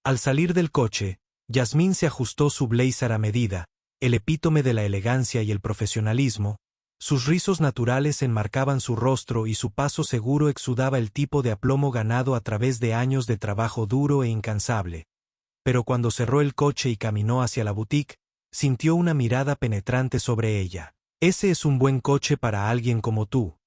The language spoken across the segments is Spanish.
Al salir del coche, Yasmín se ajustó su blazer a medida, el epítome de la elegancia y el profesionalismo. Sus rizos naturales enmarcaban su rostro y su paso seguro exudaba el tipo de aplomo ganado a través de años de trabajo duro e incansable. Pero cuando cerró el coche y caminó hacia la boutique, sintió una mirada penetrante sobre ella. «Ese es un buen coche para alguien como tú».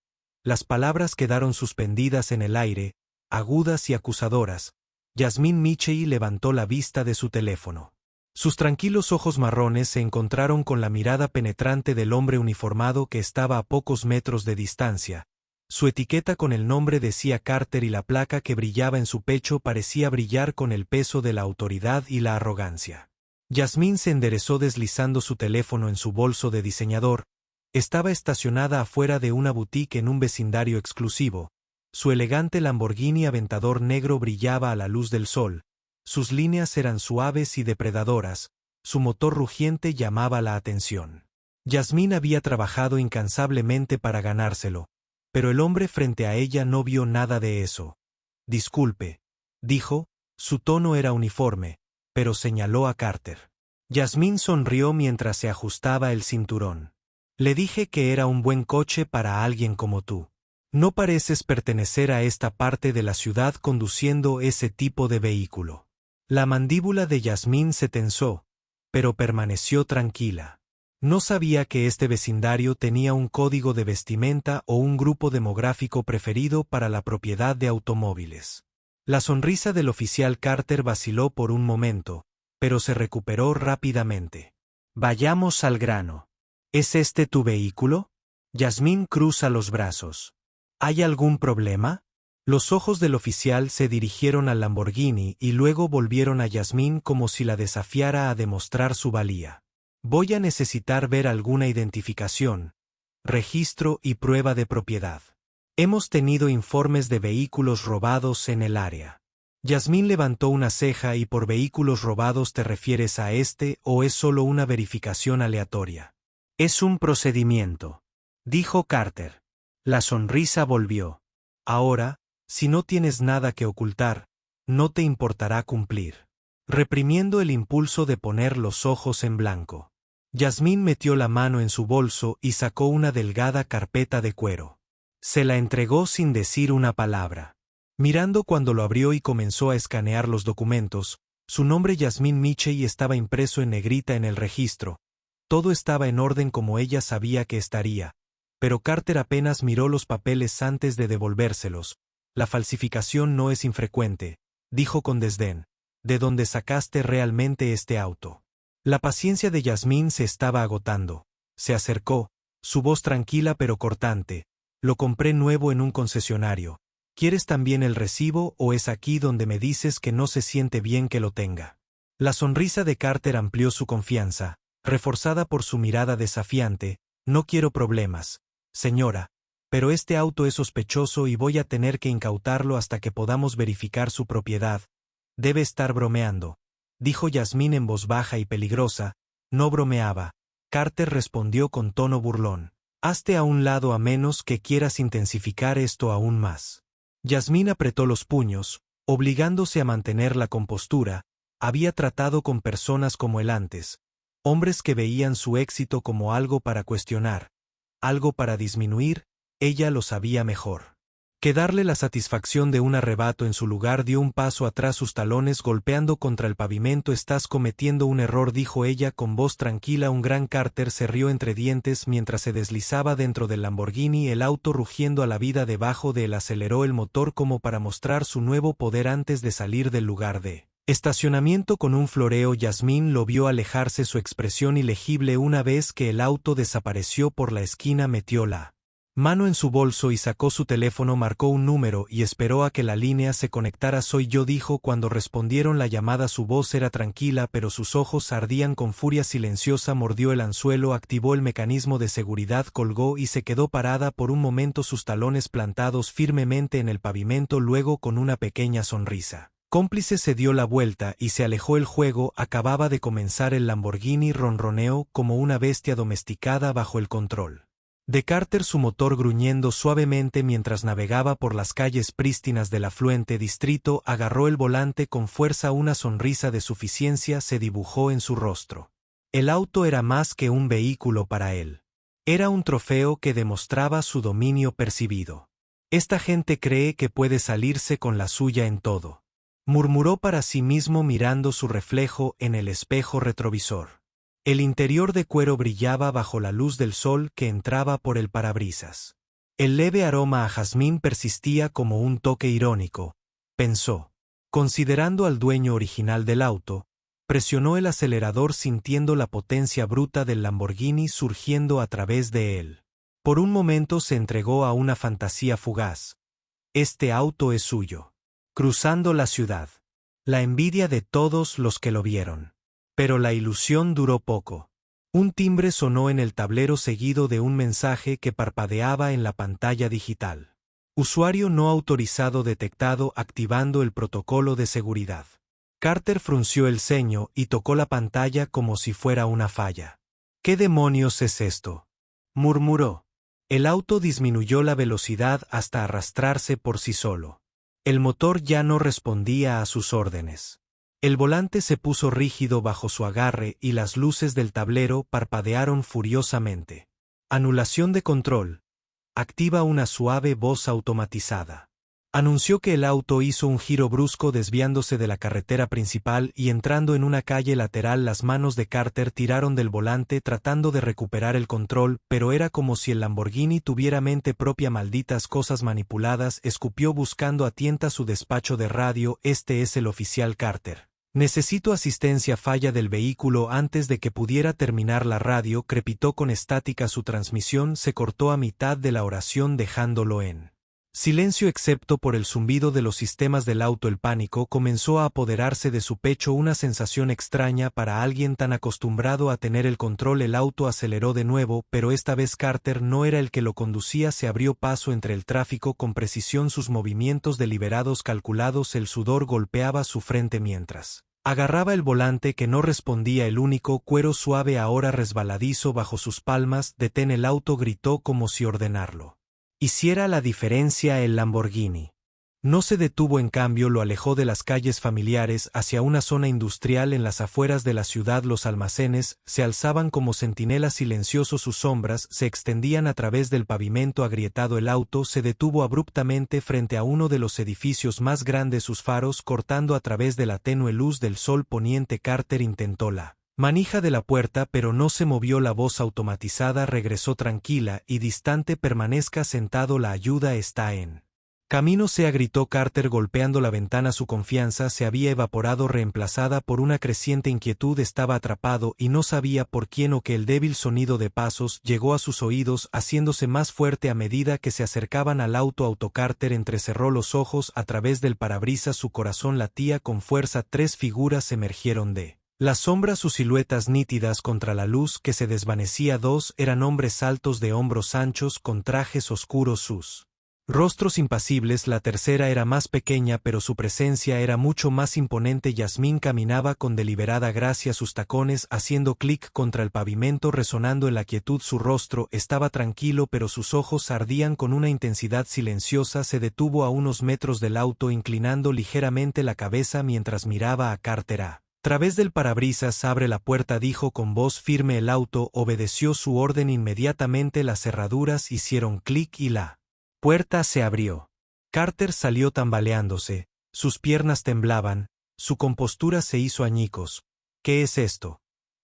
Las palabras quedaron suspendidas en el aire, agudas y acusadoras. Yasmín Michei levantó la vista de su teléfono. Sus tranquilos ojos marrones se encontraron con la mirada penetrante del hombre uniformado que estaba a pocos metros de distancia. Su etiqueta con el nombre decía Carter y la placa que brillaba en su pecho parecía brillar con el peso de la autoridad y la arrogancia. Yasmín se enderezó deslizando su teléfono en su bolso de diseñador. Estaba estacionada afuera de una boutique en un vecindario exclusivo. Su elegante Lamborghini Aventador negro brillaba a la luz del sol. Sus líneas eran suaves y depredadoras. Su motor rugiente llamaba la atención. Yasmín había trabajado incansablemente para ganárselo, pero el hombre frente a ella no vio nada de eso. «Disculpe», dijo, su tono era uniforme, pero señaló a Carter. Yasmín sonrió mientras se ajustaba el cinturón. «Le dije que era un buen coche para alguien como tú. No pareces pertenecer a esta parte de la ciudad conduciendo ese tipo de vehículo». La mandíbula de Yasmín se tensó, pero permaneció tranquila. No sabía que este vecindario tenía un código de vestimenta o un grupo demográfico preferido para la propiedad de automóviles. La sonrisa del oficial Carter vaciló por un momento, pero se recuperó rápidamente. «Vayamos al grano. ¿Es este tu vehículo?» Yasmín cruza los brazos. «¿Hay algún problema?» Los ojos del oficial se dirigieron al Lamborghini y luego volvieron a Yasmín como si la desafiara a demostrar su valía. «Voy a necesitar ver alguna identificación, registro y prueba de propiedad. Hemos tenido informes de vehículos robados en el área». Yasmín levantó una ceja. «¿Y por vehículos robados te refieres a este o es solo una verificación aleatoria?» «Es un procedimiento», dijo Carter. La sonrisa volvió. «Ahora, si no tienes nada que ocultar, no te importará cumplir». Reprimiendo el impulso de poner los ojos en blanco, Yasmín metió la mano en su bolso y sacó una delgada carpeta de cuero. Se la entregó sin decir una palabra. Mirando cuando lo abrió y comenzó a escanear los documentos, su nombre Yasmín Michei estaba impreso en negrita en el registro. Todo estaba en orden como ella sabía que estaría, pero Carter apenas miró los papeles antes de devolvérselos. «La falsificación no es infrecuente», dijo con desdén. «¿De dónde sacaste realmente este auto?» La paciencia de Yasmín se estaba agotando. Se acercó, su voz tranquila pero cortante. «Lo compré nuevo en un concesionario. ¿Quieres también el recibo o es aquí donde me dices que no se siente bien que lo tenga?» La sonrisa de Carter amplió su confianza, reforzada por su mirada desafiante. «No quiero problemas, señora, pero este auto es sospechoso y voy a tener que incautarlo hasta que podamos verificar su propiedad». «Debe estar bromeando», dijo Yasmín en voz baja y peligrosa. «No bromeaba». Carter respondió con tono burlón. «Hazte a un lado a menos que quieras intensificar esto aún más». Yasmín apretó los puños, obligándose a mantener la compostura. Había tratado con personas como él antes, hombres que veían su éxito como algo para cuestionar, algo para disminuir. Ella lo sabía mejor que darle la satisfacción de un arrebato. En su lugar dio un paso atrás, sus talones golpeando contra el pavimento. «Estás cometiendo un error», dijo ella con voz tranquila. Un gran Carter se rió entre dientes mientras se deslizaba dentro del Lamborghini, el auto rugiendo a la vida debajo de él. Aceleró el motor como para mostrar su nuevo poder antes de salir del lugar de estacionamiento con un floreo. Yasmín lo vio alejarse, su expresión ilegible. Una vez que el auto desapareció por la esquina, metió la mano en su bolso y sacó su teléfono, marcó un número y esperó a que la línea se conectara. «Soy yo», dijo cuando respondieron la llamada. Su voz era tranquila, pero sus ojos ardían con furia silenciosa. Mordió el anzuelo, activó el mecanismo de seguridad, colgó y se quedó parada por un momento, sus talones plantados firmemente en el pavimento. Luego, con una pequeña sonrisa cómplice, se dio la vuelta y se alejó. El juego acababa de comenzar. El Lamborghini ronroneó como una bestia domesticada bajo el control De Carter, su motor gruñendo suavemente mientras navegaba por las calles prístinas del afluente distrito, agarró el volante con fuerza. Una sonrisa de suficiencia se dibujó en su rostro. El auto era más que un vehículo para él. Era un trofeo que demostraba su dominio percibido. Esta gente cree que puede salirse con la suya en todo, murmuró para sí mismo mirando su reflejo en el espejo retrovisor. El interior de cuero brillaba bajo la luz del sol que entraba por el parabrisas. El leve aroma a jazmín persistía como un toque irónico, pensó. Considerando al dueño original del auto, presionó el acelerador sintiendo la potencia bruta del Lamborghini surgiendo a través de él. Por un momento se entregó a una fantasía fugaz. Este auto es suyo. Cruzando la ciudad. La envidia de todos los que lo vieron. Pero la ilusión duró poco. Un timbre sonó en el tablero seguido de un mensaje que parpadeaba en la pantalla digital. Usuario no autorizado detectado activando el protocolo de seguridad. Carter frunció el ceño y tocó la pantalla como si fuera una falla. ¿Qué demonios es esto?, murmuró. El auto disminuyó la velocidad hasta arrastrarse por sí solo. El motor ya no respondía a sus órdenes. El volante se puso rígido bajo su agarre y las luces del tablero parpadearon furiosamente. Anulación de control. Activa una suave voz automatizada. Anunció que el auto hizo un giro brusco desviándose de la carretera principal y entrando en una calle lateral. Las manos de Carter tiraron del volante tratando de recuperar el control, pero era como si el Lamborghini tuviera mente propia. Malditas cosas manipuladas, escupió buscando a tientas su despacho de radio. Este es el oficial Carter. Necesito asistencia. Falla del vehículo. Antes de que pudiera terminar la radio, crepitó con estática. Su transmisión se cortó a mitad de la oración dejándolo en silencio excepto por el zumbido de los sistemas del auto. El pánico comenzó a apoderarse de su pecho, una sensación extraña para alguien tan acostumbrado a tener el control. El auto aceleró de nuevo, pero esta vez Carter no era el que lo conducía. Se abrió paso entre el tráfico con precisión, sus movimientos deliberados, calculados. El sudor golpeaba su frente mientras agarraba el volante que no respondía. El único cuero suave ahora resbaladizo bajo sus palmas. Detén el auto, gritó como si ordenarlo hiciera la diferencia. El Lamborghini no se detuvo, en cambio lo alejó de las calles familiares hacia una zona industrial en las afueras de la ciudad. Los almacenes se alzaban como centinelas silenciosos, sus sombras se extendían a través del pavimento agrietado. El auto se detuvo abruptamente frente a uno de los edificios más grandes, sus faros cortando a través de la tenue luz del sol poniente. Carter intentó la manija de la puerta, pero no se movió. La voz automatizada regresó tranquila y distante: permanezca sentado, la ayuda está en camino. Gritó Carter golpeando la ventana. Su confianza se había evaporado, reemplazada por una creciente inquietud. Estaba atrapado y no sabía por quién o qué. El débil sonido de pasos llegó a sus oídos, haciéndose más fuerte a medida que se acercaban al auto. Carter entrecerró los ojos a través del parabrisas, su corazón latía con fuerza. Tres figuras emergieron de las sombras, sus siluetas nítidas contra la luz que se desvanecía. Dos eran hombres altos de hombros anchos con trajes oscuros, sus rostros impasibles. La tercera era más pequeña, pero su presencia era mucho más imponente. Yasmín caminaba con deliberada gracia, sus tacones haciendo clic contra el pavimento, resonando en la quietud. Su rostro estaba tranquilo, pero sus ojos ardían con una intensidad silenciosa. Se detuvo a unos metros del auto, inclinando ligeramente la cabeza mientras miraba a Carter a través del parabrisas. Abre la puerta, dijo con voz firme. El auto obedeció su orden inmediatamente. Las cerraduras hicieron clic y la puerta se abrió. Carter salió tambaleándose, sus piernas temblaban, su compostura se hizo añicos. ¿Qué es esto?,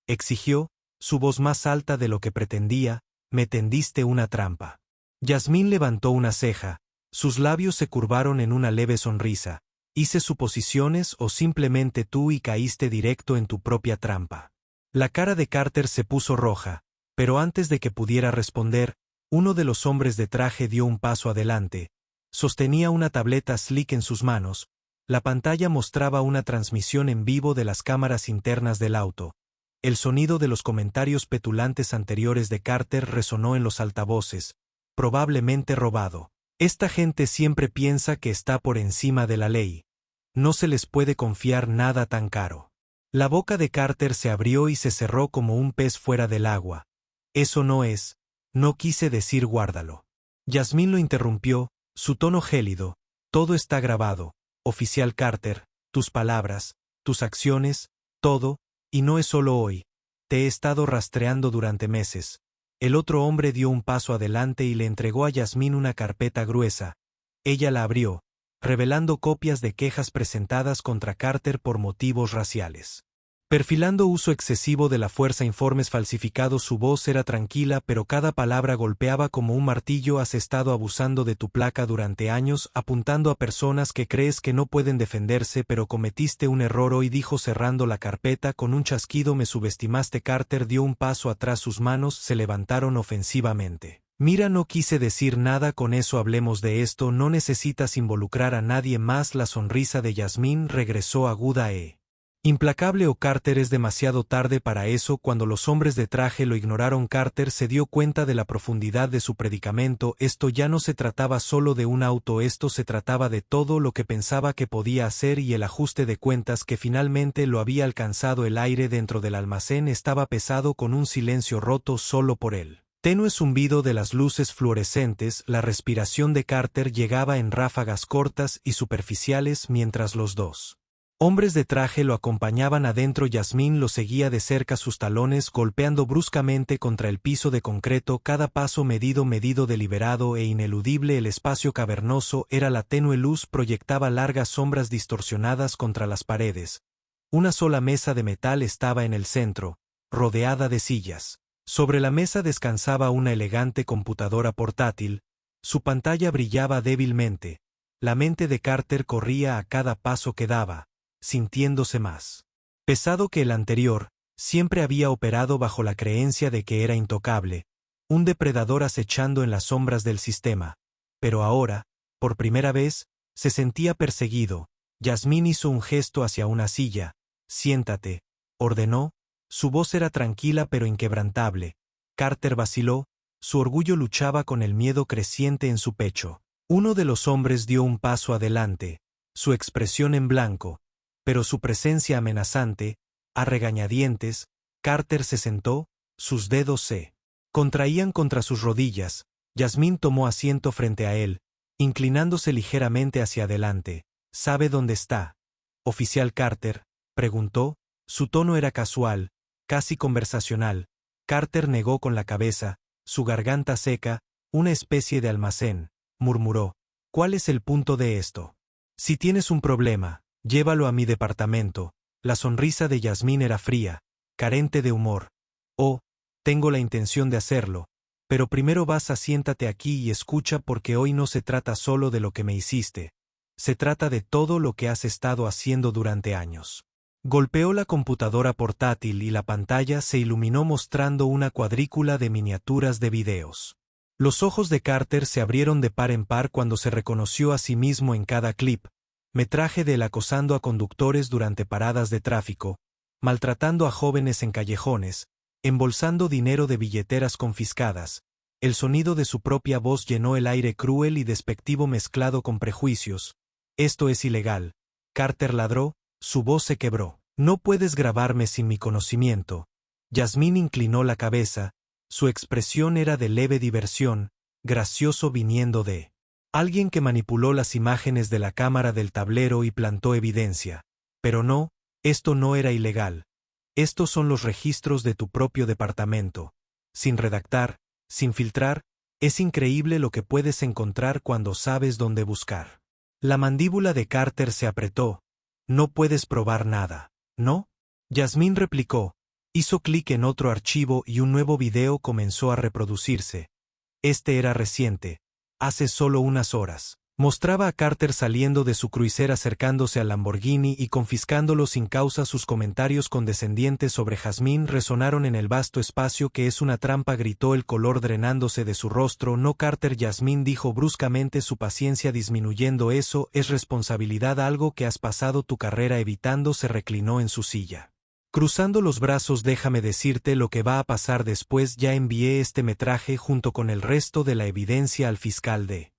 exigió, su voz más alta de lo que pretendía. Me tendiste una trampa. Yasmín levantó una ceja, sus labios se curvaron en una leve sonrisa. ¿Hice suposiciones o simplemente tú y caíste directo en tu propia trampa? La cara de Carter se puso roja, pero antes de que pudiera responder, uno de los hombres de traje dio un paso adelante. Sostenía una tableta Slick en sus manos. La pantalla mostraba una transmisión en vivo de las cámaras internas del auto. El sonido de los comentarios petulantes anteriores de Carter resonó en los altavoces. Probablemente robado. Esta gente siempre piensa que está por encima de la ley. No se les puede confiar nada tan caro. La boca de Carter se abrió y se cerró como un pez fuera del agua. Eso no es No quise decir guárdalo. Yasmín lo interrumpió, su tono gélido. Todo está grabado, oficial Carter, tus palabras, tus acciones, todo, y no es solo hoy. Te he estado rastreando durante meses. El otro hombre dio un paso adelante y le entregó a Yasmín una carpeta gruesa. Ella la abrió, revelando copias de quejas presentadas contra Carter por motivos raciales. Perfilando uso excesivo de la fuerza, informes falsificados. Su voz era tranquila, pero cada palabra golpeaba como un martillo. Has estado abusando de tu placa durante años, apuntando a personas que crees que no pueden defenderse, pero cometiste un error hoy, dijo cerrando la carpeta con un chasquido. Me subestimaste. Carter dio un paso atrás, sus manos se levantaron ofensivamente. Mira, no quise decir nada con eso, hablemos de esto, no necesitas involucrar a nadie más. La sonrisa de Yasmín regresó aguda implacable. Carter, es demasiado tarde para eso. Cuando los hombres de traje lo ignoraron, Carter se dio cuenta de la profundidad de su predicamento. Esto ya no se trataba solo de un auto, esto se trataba de todo lo que pensaba que podía hacer y el ajuste de cuentas que finalmente lo había alcanzado. El aire dentro del almacén estaba pesado, con un silencio roto solo por él. Tenue zumbido de las luces fluorescentes. La respiración de Carter llegaba en ráfagas cortas y superficiales mientras los dos hombres de traje lo acompañaban adentro. Yasmín lo seguía de cerca, sus talones golpeando bruscamente contra el piso de concreto, cada paso medido, deliberado e ineludible. El espacio cavernoso era la tenue luz, proyectaba largas sombras distorsionadas contra las paredes. Una sola mesa de metal estaba en el centro, rodeada de sillas. Sobre la mesa descansaba una elegante computadora portátil. Su pantalla brillaba débilmente. La mente de Carter corría a cada paso que daba, sintiéndose más pesado que el anterior. Siempre había operado bajo la creencia de que era intocable, un depredador acechando en las sombras del sistema. Pero ahora, por primera vez, se sentía perseguido. Yasmín hizo un gesto hacia una silla. Siéntate, ordenó. Su voz era tranquila pero inquebrantable. Carter vaciló, su orgullo luchaba con el miedo creciente en su pecho. Uno de los hombres dio un paso adelante, su expresión en blanco, pero su presencia amenazante. A regañadientes, Carter se sentó, sus dedos se contraían contra sus rodillas. Yasmín tomó asiento frente a él, inclinándose ligeramente hacia adelante. ¿Sabe dónde está, oficial Carter?, preguntó. Su tono era casual, casi conversacional. Carter negó con la cabeza, su garganta seca. Una especie de almacén, murmuró. ¿Cuál es el punto de esto? Si tienes un problema, llévalo a mi departamento. La sonrisa de Yasmín era fría, carente de humor. Oh, tengo la intención de hacerlo, pero primero siéntate aquí y escucha, porque hoy no se trata solo de lo que me hiciste. Se trata de todo lo que has estado haciendo durante años. Golpeó la computadora portátil y la pantalla se iluminó mostrando una cuadrícula de miniaturas de videos. Los ojos de Carter se abrieron de par en par cuando se reconoció a sí mismo en cada clip. Metraje de él acosando a conductores durante paradas de tráfico, maltratando a jóvenes en callejones, embolsando dinero de billeteras confiscadas. El sonido de su propia voz llenó el aire, cruel y despectivo mezclado con prejuicios. Esto es ilegal. Carter ladró, su voz se quebró. No puedes grabarme sin mi conocimiento. Yasmín inclinó la cabeza, su expresión era de leve diversión, gracioso viniendo de alguien que manipuló las imágenes de la cámara del tablero y plantó evidencia. Pero no, esto no era ilegal. Estos son los registros de tu propio departamento. Sin redactar, sin filtrar, es increíble lo que puedes encontrar cuando sabes dónde buscar. La mandíbula de Carter se apretó. No puedes probar nada, ¿no? Yasmín replicó. Hizo clic en otro archivo y un nuevo video comenzó a reproducirse. Este era reciente. Hace solo unas horas. Mostraba a Carter saliendo de su cruiser, acercándose al Lamborghini y confiscándolo sin causa. Sus comentarios condescendientes sobre Yasmín resonaron en el vasto espacio. Que es una trampa, gritó, el color drenándose de su rostro. No, Carter. Yasmín dijo bruscamente, su paciencia disminuyendo. Eso es responsabilidad, algo que has pasado tu carrera evitando. Se reclinó en su silla, cruzando los brazos. Déjame decirte lo que va a pasar después. Ya envié este metraje junto con el resto de la evidencia al fiscal de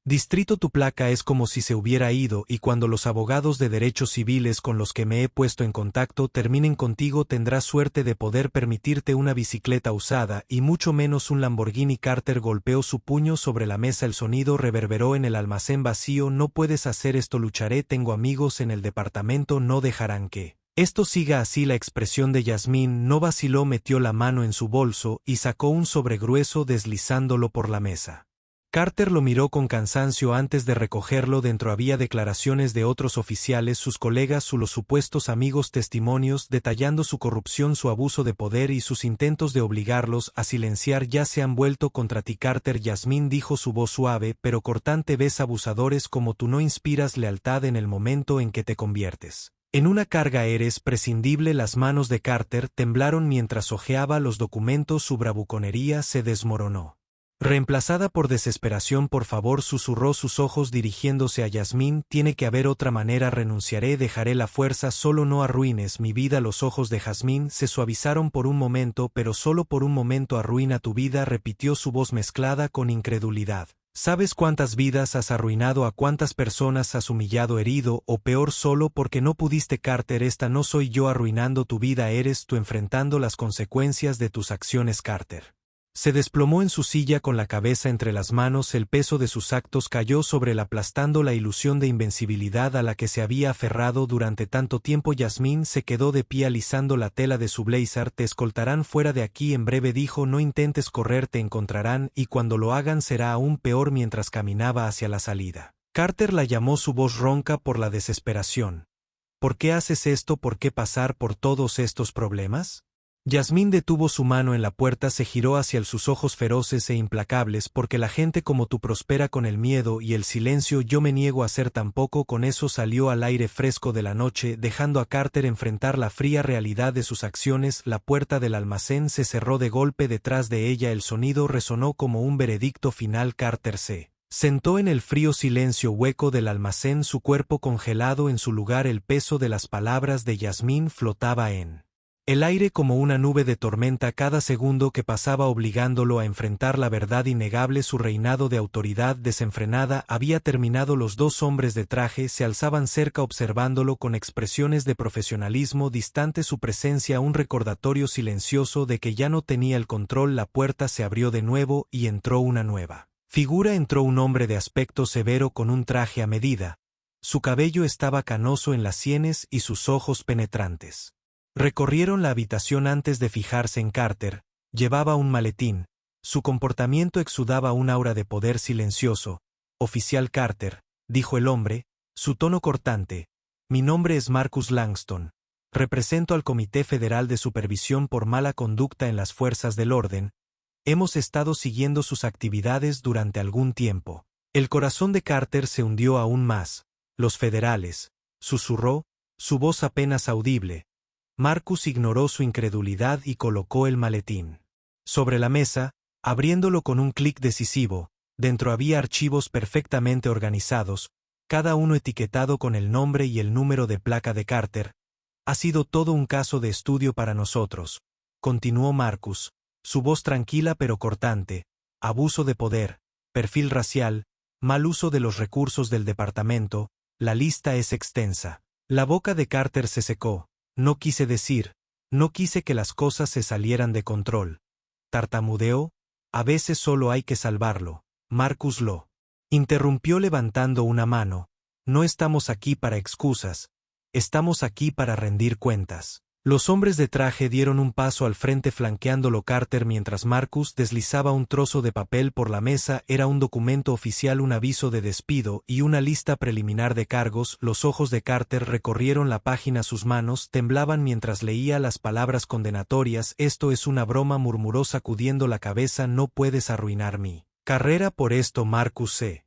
Distrito, tu placa es como si se hubiera ido, y cuando los abogados de derechos civiles con los que me he puesto en contacto terminen contigo tendrás suerte de poder permitirte una bicicleta usada y mucho menos un Lamborghini. Carter golpeó su puño sobre la mesa. El sonido reverberó en el almacén vacío. No puedes hacer esto, lucharé, tengo amigos en el departamento, no dejarán que esto siga así. La expresión de Yasmín no vaciló, metió la mano en su bolso y sacó un sobre grueso deslizándolo por la mesa. Carter lo miró con cansancio antes de recogerlo. Dentro había declaraciones de otros oficiales, sus colegas, los supuestos amigos, testimonios detallando su corrupción, su abuso de poder y sus intentos de obligarlos a silenciar. Ya se han vuelto contra ti, Carter. Yasmín dijo, su voz suave pero cortante. Ves, abusadores como tú no inspiras lealtad en el momento en que te conviertes en una carga, eres prescindible. Las manos de Carter temblaron mientras hojeaba los documentos. Su bravuconería se desmoronó, reemplazada por desesperación. Por favor, susurró, sus ojos dirigiéndose a Yasmín, tiene que haber otra manera. Renunciaré, dejaré la fuerza, solo no arruines mi vida. Los ojos de Yasmín se suavizaron por un momento, pero solo por un momento. Arruina tu vida, repitió su voz mezclada con incredulidad. ¿Sabes cuántas vidas has arruinado? ¿A cuántas personas has humillado, herido, o peor, solo porque no pudiste? Carter, esta no soy yo arruinando tu vida, eres tú enfrentando las consecuencias de tus acciones. Carter se desplomó en su silla con la cabeza entre las manos. El peso de sus actos cayó sobre él, aplastando la ilusión de invencibilidad a la que se había aferrado durante tanto tiempo. Yasmín se quedó de pie alisando la tela de su blazer. Te escoltarán fuera de aquí en breve, dijo, no intentes correr, te encontrarán, y cuando lo hagan será aún peor. Mientras caminaba hacia la salida, Carter la llamó, su voz ronca por la desesperación. ¿Por qué haces esto? ¿Por qué pasar por todos estos problemas? Yasmín detuvo su mano en la puerta, se giró hacia él, sus ojos feroces e implacables. Porque la gente como tú prospera con el miedo y el silencio. Yo me niego a hacer tampoco. Con eso salió al aire fresco de la noche, dejando a Carter enfrentar la fría realidad de sus acciones. La puerta del almacén se cerró de golpe detrás de ella. El sonido resonó como un veredicto final. Carter se sentó en el frío silencio hueco del almacén, su cuerpo congelado en su lugar. El peso de las palabras de Yasmín flotaba en el aire como una nube de tormenta, cada segundo que pasaba obligándolo a enfrentar la verdad innegable. Su reinado de autoridad desenfrenada había terminado. Los dos hombres de traje se alzaban cerca observándolo con expresiones de profesionalismo distante, su presencia un recordatorio silencioso de que ya no tenía el control. La puerta se abrió de nuevo y entró una nueva figura. Entró un hombre de aspecto severo con un traje a medida. Su cabello estaba canoso en las sienes y sus ojos penetrantes recorrieron la habitación antes de fijarse en Carter. Llevaba un maletín. Su comportamiento exudaba un aura de poder silencioso. Oficial Carter, dijo el hombre, su tono cortante. Mi nombre es Marcus Langston. Represento al Comité Federal de Supervisión por Mala Conducta en las Fuerzas del Orden. Hemos estado siguiendo sus actividades durante algún tiempo. El corazón de Carter se hundió aún más. Los federales, susurró, su voz apenas audible. Marcus ignoró su incredulidad y colocó el maletín sobre la mesa, abriéndolo con un clic decisivo. Dentro había archivos perfectamente organizados, cada uno etiquetado con el nombre y el número de placa de Carter. Ha sido todo un caso de estudio para nosotros, continuó Marcus, su voz tranquila pero cortante. Abuso de poder, perfil racial, mal uso de los recursos del departamento, la lista es extensa. La boca de Carter se secó. No quise que las cosas se salieran de control. Tartamudeó, a veces solo hay que salvarlo. Marcus lo interrumpió levantando una mano. No estamos aquí para excusas, estamos aquí para rendir cuentas. Los hombres de traje dieron un paso al frente flanqueándolo Carter mientras Marcus deslizaba un trozo de papel por la mesa. Era un documento oficial, un aviso de despido y una lista preliminar de cargos. Los ojos de Carter recorrieron la página, sus manos temblaban mientras leía las palabras condenatorias. Esto es una broma, murmuró sacudiendo la cabeza, no puedes arruinar mi carrera por esto. Marcus se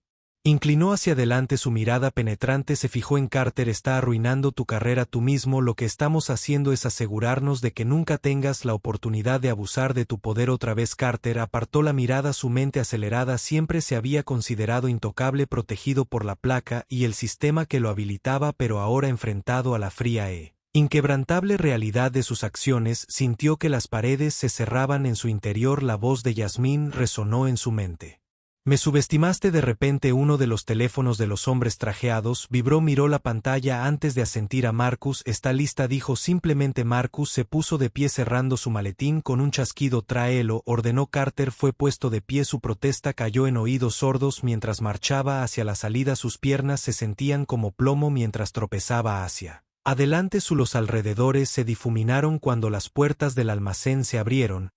inclinó hacia adelante, su mirada penetrante se fijó en Carter. Está arruinando tu carrera tú mismo. Lo que estamos haciendo es asegurarnos de que nunca tengas la oportunidad de abusar de tu poder otra vez. Carter apartó la mirada, su mente acelerada. Siempre se había considerado intocable, protegido por la placa y el sistema que lo habilitaba, pero ahora enfrentado a la fría inquebrantable realidad de sus acciones, sintió que las paredes se cerraban en su interior. La voz de Yasmín resonó en su mente. Me subestimaste. De repente uno de los teléfonos de los hombres trajeados vibró. Miró la pantalla antes de asentir a Marcus. Está lista, dijo simplemente. Marcus se puso de pie cerrando su maletín con un chasquido. Tráelo, ordenó Carter. Fue puesto de pie. Su protesta cayó en oídos sordos mientras marchaba hacia la salida. Sus piernas se sentían como plomo mientras tropezaba hacia adelante. Los alrededores se difuminaron cuando las puertas del almacén se abrieron.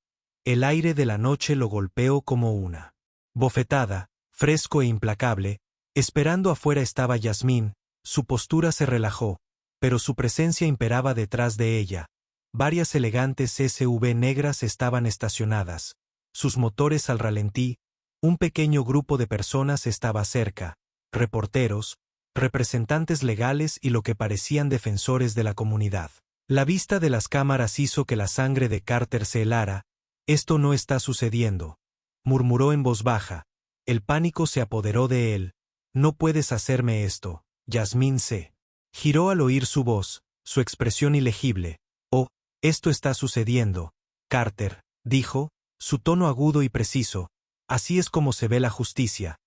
El aire de la noche lo golpeó como una bofetada, fresco e implacable. Esperando afuera estaba Yasmín. Su postura se relajó, pero su presencia imperaba detrás de ella. Varias elegantes SUV negras estaban estacionadas, sus motores al ralentí. Un pequeño grupo de personas estaba cerca, reporteros, representantes legales y lo que parecían defensores de la comunidad. La vista de las cámaras hizo que la sangre de Carter se helara. Esto no está sucediendo, murmuró en voz baja. El pánico se apoderó de él. No puedes hacerme esto. Yasmín se giró al oír su voz, su expresión ilegible. Oh, esto está sucediendo. Carter, dijo, su tono agudo y preciso. Así es como se ve la justicia.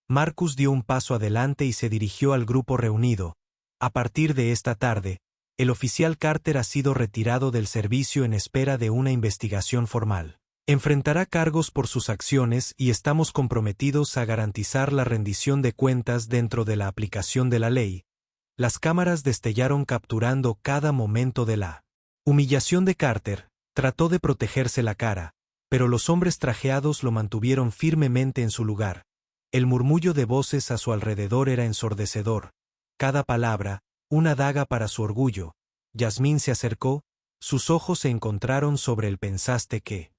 Marcus dio un paso adelante y se dirigió al grupo reunido. A partir de esta tarde, el oficial Carter ha sido retirado del servicio en espera de una investigación formal. Enfrentará cargos por sus acciones y estamos comprometidos a garantizar la rendición de cuentas dentro de la aplicación de la ley. Las cámaras destellaron capturando cada momento de la humillación de Carter. Trató de protegerse la cara, pero los hombres trajeados lo mantuvieron firmemente en su lugar. El murmullo de voces a su alrededor era ensordecedor. Cada palabra, una daga para su orgullo. Yasmín se acercó, sus ojos se encontraron sobre él. Pensaste que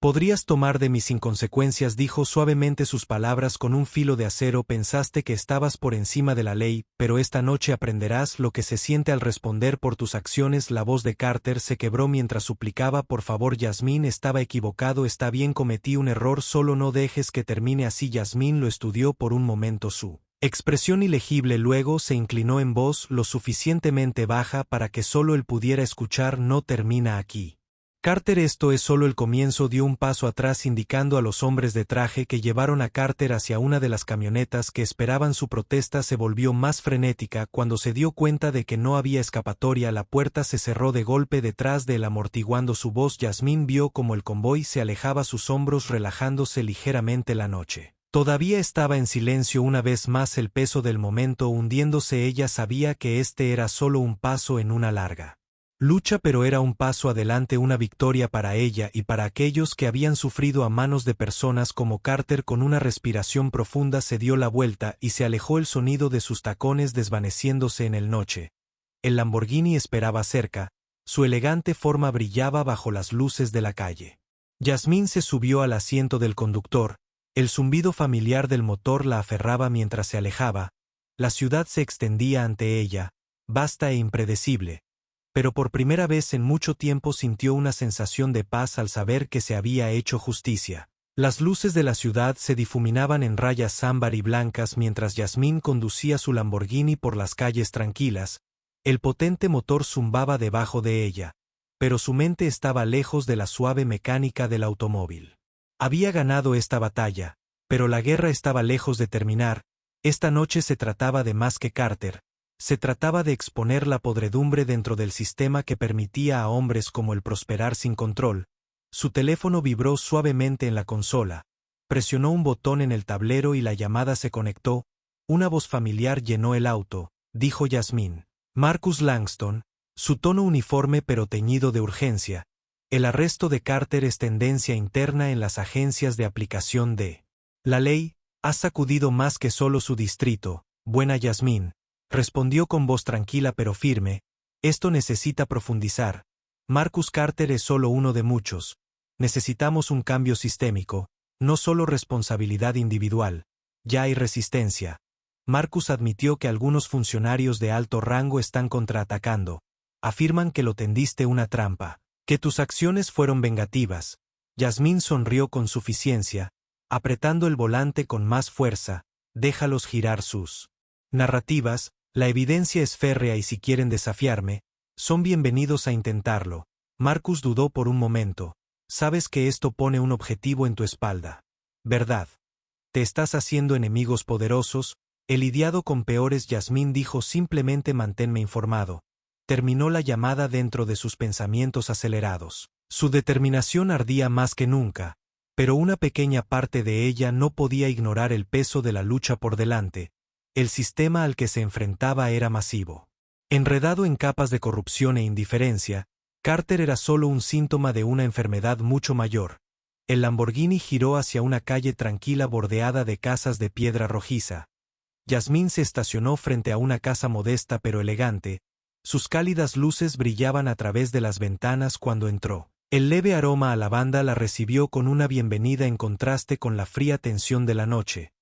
podrías tomar de mí sin consecuencias, dijo suavemente sus palabras con un filo de acero. Pensaste que estabas por encima de la ley, pero esta noche aprenderás lo que se siente al responder por tus acciones. La voz de Carter se quebró mientras suplicaba por favor. Yasmín estaba equivocado. Está bien, cometí un error, solo no dejes que termine así. Yasmín lo estudió por un momento, su expresión ilegible, luego se inclinó en voz lo suficientemente baja para que solo él pudiera escuchar. No termina aquí. Carter, esto es solo el comienzo. Dio un paso atrás indicando a los hombres de traje que llevaron a Carter hacia una de las camionetas que esperaban. Su protesta se volvió más frenética cuando se dio cuenta de que no había escapatoria. La puerta se cerró de golpe detrás de él, amortiguando su voz. Yasmín vio como el convoy se alejaba, sus hombros relajándose ligeramente. La noche todavía estaba en silencio, una vez más el peso del momento hundiéndose. Ella sabía que este era solo un paso en una larga lucha, pero era un paso adelante, una victoria para ella y para aquellos que habían sufrido a manos de personas como Carter. Con una respiración profunda se dio la vuelta y se alejó, el sonido de sus tacones desvaneciéndose en el noche. El Lamborghini esperaba cerca, su elegante forma brillaba bajo las luces de la calle. Yasmín se subió al asiento del conductor, el zumbido familiar del motor la aferraba mientras se alejaba. La ciudad se extendía ante ella, vasta e impredecible. Pero por primera vez en mucho tiempo sintió una sensación de paz al saber que se había hecho justicia. Las luces de la ciudad se difuminaban en rayas ámbar y blancas mientras Yasmín conducía su Lamborghini por las calles tranquilas. El potente motor zumbaba debajo de ella, pero su mente estaba lejos de la suave mecánica del automóvil. Había ganado esta batalla, pero la guerra estaba lejos de terminar. Esta noche se trataba de más que Carter. Se trataba de exponer la podredumbre dentro del sistema que permitía a hombres como él prosperar sin control. Su teléfono vibró suavemente en la consola. Presionó un botón en el tablero y la llamada se conectó. Una voz familiar llenó el auto, dijo Yasmín. Marcus Langston, su tono uniforme pero teñido de urgencia. El arresto de Carter es tendencia interna en las agencias de aplicación de la ley. Ha sacudido más que solo su distrito. Buena Yasmín, respondió con voz tranquila pero firme. Esto necesita profundizar. Marcus Carter es solo uno de muchos. Necesitamos un cambio sistémico, no solo responsabilidad individual. Ya hay resistencia. Marcus admitió que algunos funcionarios de alto rango están contraatacando. Afirman que lo tendiste una trampa, que tus acciones fueron vengativas. Yasmín sonrió con suficiencia, apretando el volante con más fuerza. Déjalos girar sus narrativas. La evidencia es férrea y si quieren desafiarme, son bienvenidos a intentarlo. Marcus dudó por un momento. Sabes que esto pone un objetivo en tu espalda, ¿verdad? Te estás haciendo enemigos poderosos. He lidiado con peores. Yasmín dijo simplemente manténme informado. Terminó la llamada dentro de sus pensamientos acelerados. Su determinación ardía más que nunca, pero una pequeña parte de ella no podía ignorar el peso de la lucha por delante. El sistema al que se enfrentaba era masivo. Enredado en capas de corrupción e indiferencia, Carter era solo un síntoma de una enfermedad mucho mayor. El Lamborghini giró hacia una calle tranquila bordeada de casas de piedra rojiza. Yasmín se estacionó frente a una casa modesta pero elegante. Sus cálidas luces brillaban a través de las ventanas cuando entró. El leve aroma a lavanda la recibió con una bienvenida en contraste con la fría tensión de la noche.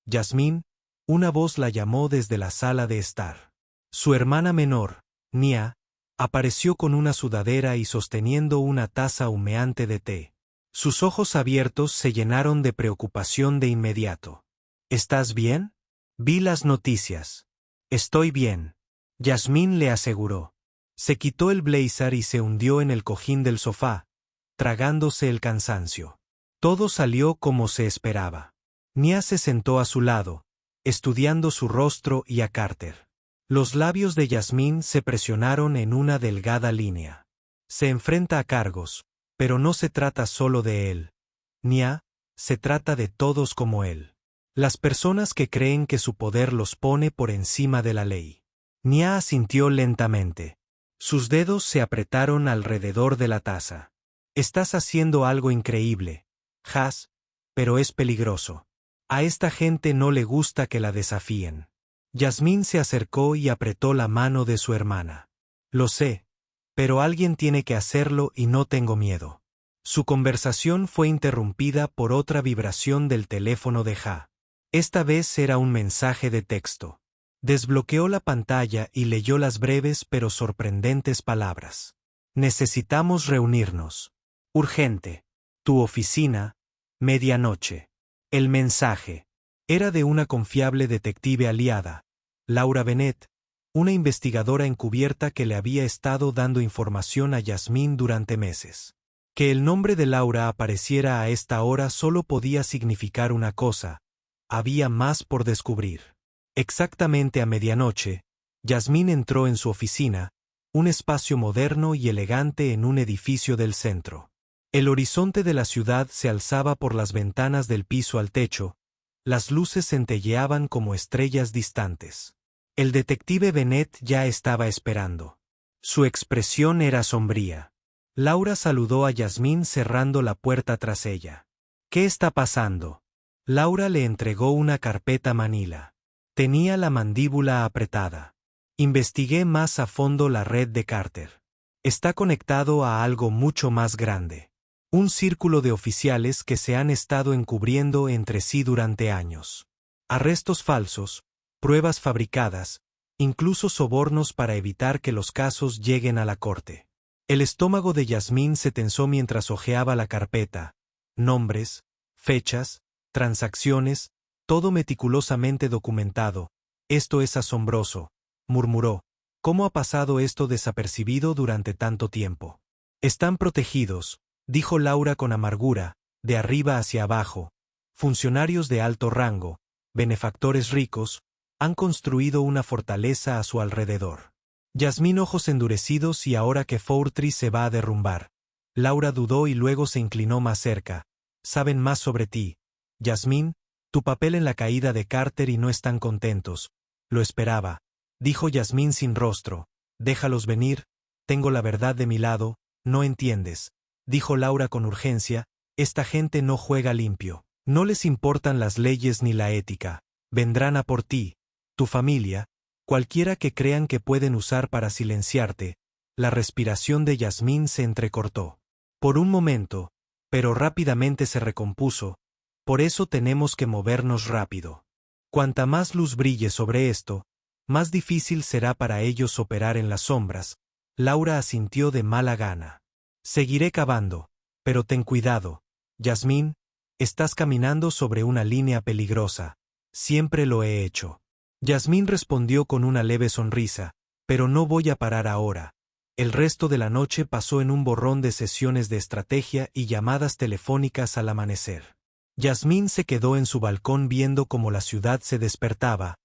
Yasmín, una voz la llamó desde la sala de estar. Su hermana menor, Nia, apareció con una sudadera y sosteniendo una taza humeante de té. Sus ojos abiertos se llenaron de preocupación de inmediato. ¿Estás bien? Vi las noticias. Estoy bien. Yasmín le aseguró. Se quitó el blazer y se hundió en el cojín del sofá, tragándose el cansancio. Todo salió como se esperaba. Nia se sentó a su lado, estudiando su rostro y a Carter. Los labios de Yasmín se presionaron en una delgada línea. Se enfrenta a cargos, pero no se trata solo de él. Nia, se trata de todos como él. Las personas que creen que su poder los pone por encima de la ley. Nia asintió lentamente. Sus dedos se apretaron alrededor de la taza. Estás haciendo algo increíble, Has, pero es peligroso. A esta gente no le gusta que la desafíen. Yasmín se acercó y apretó la mano de su hermana. Lo sé, pero alguien tiene que hacerlo y no tengo miedo. Su conversación fue interrumpida por otra vibración del teléfono de Ha. Esta vez era un mensaje de texto. Desbloqueó la pantalla y leyó las breves pero sorprendentes palabras. Necesitamos reunirnos. Urgente. Tu oficina. Medianoche. El mensaje era de una confiable detective aliada, Laura Bennett, una investigadora encubierta que le había estado dando información a Yasmín durante meses. Que el nombre de Laura apareciera a esta hora solo podía significar una cosa: había más por descubrir. Exactamente a medianoche, Yasmín entró en su oficina, un espacio moderno y elegante en un edificio del centro. El horizonte de la ciudad se alzaba por las ventanas del piso al techo, las luces centelleaban como estrellas distantes. El detective Bennett ya estaba esperando. Su expresión era sombría. Laura saludó a Yasmín cerrando la puerta tras ella. ¿Qué está pasando? Laura le entregó una carpeta manila. Tenía la mandíbula apretada. Investigué más a fondo la red de Carter. Está conectado a algo mucho más grande. Un círculo de oficiales que se han estado encubriendo entre sí durante años. Arrestos falsos, pruebas fabricadas, incluso sobornos para evitar que los casos lleguen a la corte. El estómago de Yasmín se tensó mientras hojeaba la carpeta. Nombres, fechas, transacciones, todo meticulosamente documentado. Esto es asombroso, murmuró. ¿Cómo ha pasado esto desapercibido durante tanto tiempo? Están protegidos, dijo Laura con amargura, de arriba hacia abajo. Funcionarios de alto rango, benefactores ricos, han construido una fortaleza a su alrededor. Yasmín, ojos endurecidos, y ahora que Fortress se va a derrumbar. Laura dudó y luego se inclinó más cerca. Saben más sobre ti, Yasmín, tu papel en la caída de Carter, y no están contentos. Lo esperaba, dijo Yasmín sin rostro. Déjalos venir, tengo la verdad de mi lado. No entiendes, dijo Laura con urgencia, esta gente no juega limpio. No les importan las leyes ni la ética. Vendrán a por ti, tu familia, cualquiera que crean que pueden usar para silenciarte. La respiración de Yasmín se entrecortó. Por un momento, pero rápidamente se recompuso. Por eso tenemos que movernos rápido. Cuanta más luz brille sobre esto, más difícil será para ellos operar en las sombras. Laura asintió de mala gana. Seguiré cavando, pero ten cuidado, Yasmín, estás caminando sobre una línea peligrosa. Siempre lo he hecho. Yasmín respondió con una leve sonrisa, pero no voy a parar ahora. El resto de la noche pasó en un borrón de sesiones de estrategia y llamadas telefónicas al amanecer. Yasmín se quedó en su balcón viendo cómo la ciudad se despertaba.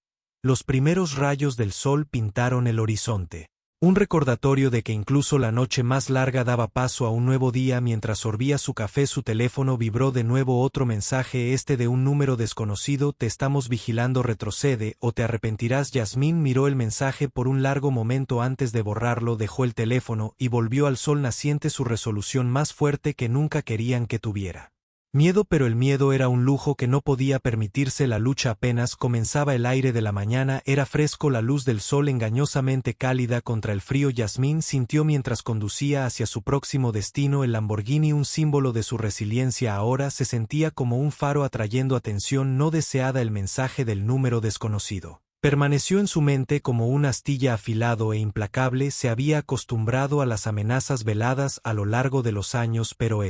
Los primeros rayos del sol pintaron el horizonte. Un recordatorio de que incluso la noche más larga daba paso a un nuevo día. Mientras sorbía su café, su teléfono vibró de nuevo. Otro mensaje, de un número desconocido: te estamos vigilando, retrocede o te arrepentirás. Yasmín miró el mensaje por un largo momento antes de borrarlo, dejó el teléfono y volvió al sol naciente, su resolución más fuerte que nunca querían que tuviera. Miedo, pero el miedo era un lujo que no podía permitirse. La lucha apenas comenzaba. El aire de la mañana era fresco, la luz del sol engañosamente cálida contra el frío. Yasmín sintió mientras conducía hacia su próximo destino, el Lamborghini, un símbolo de su resiliencia. Ahora se sentía como un faro atrayendo atención no deseada. El mensaje del número desconocido permaneció en su mente como una astilla, afilado e implacable. Se había acostumbrado a las amenazas veladas a lo largo de los años, pero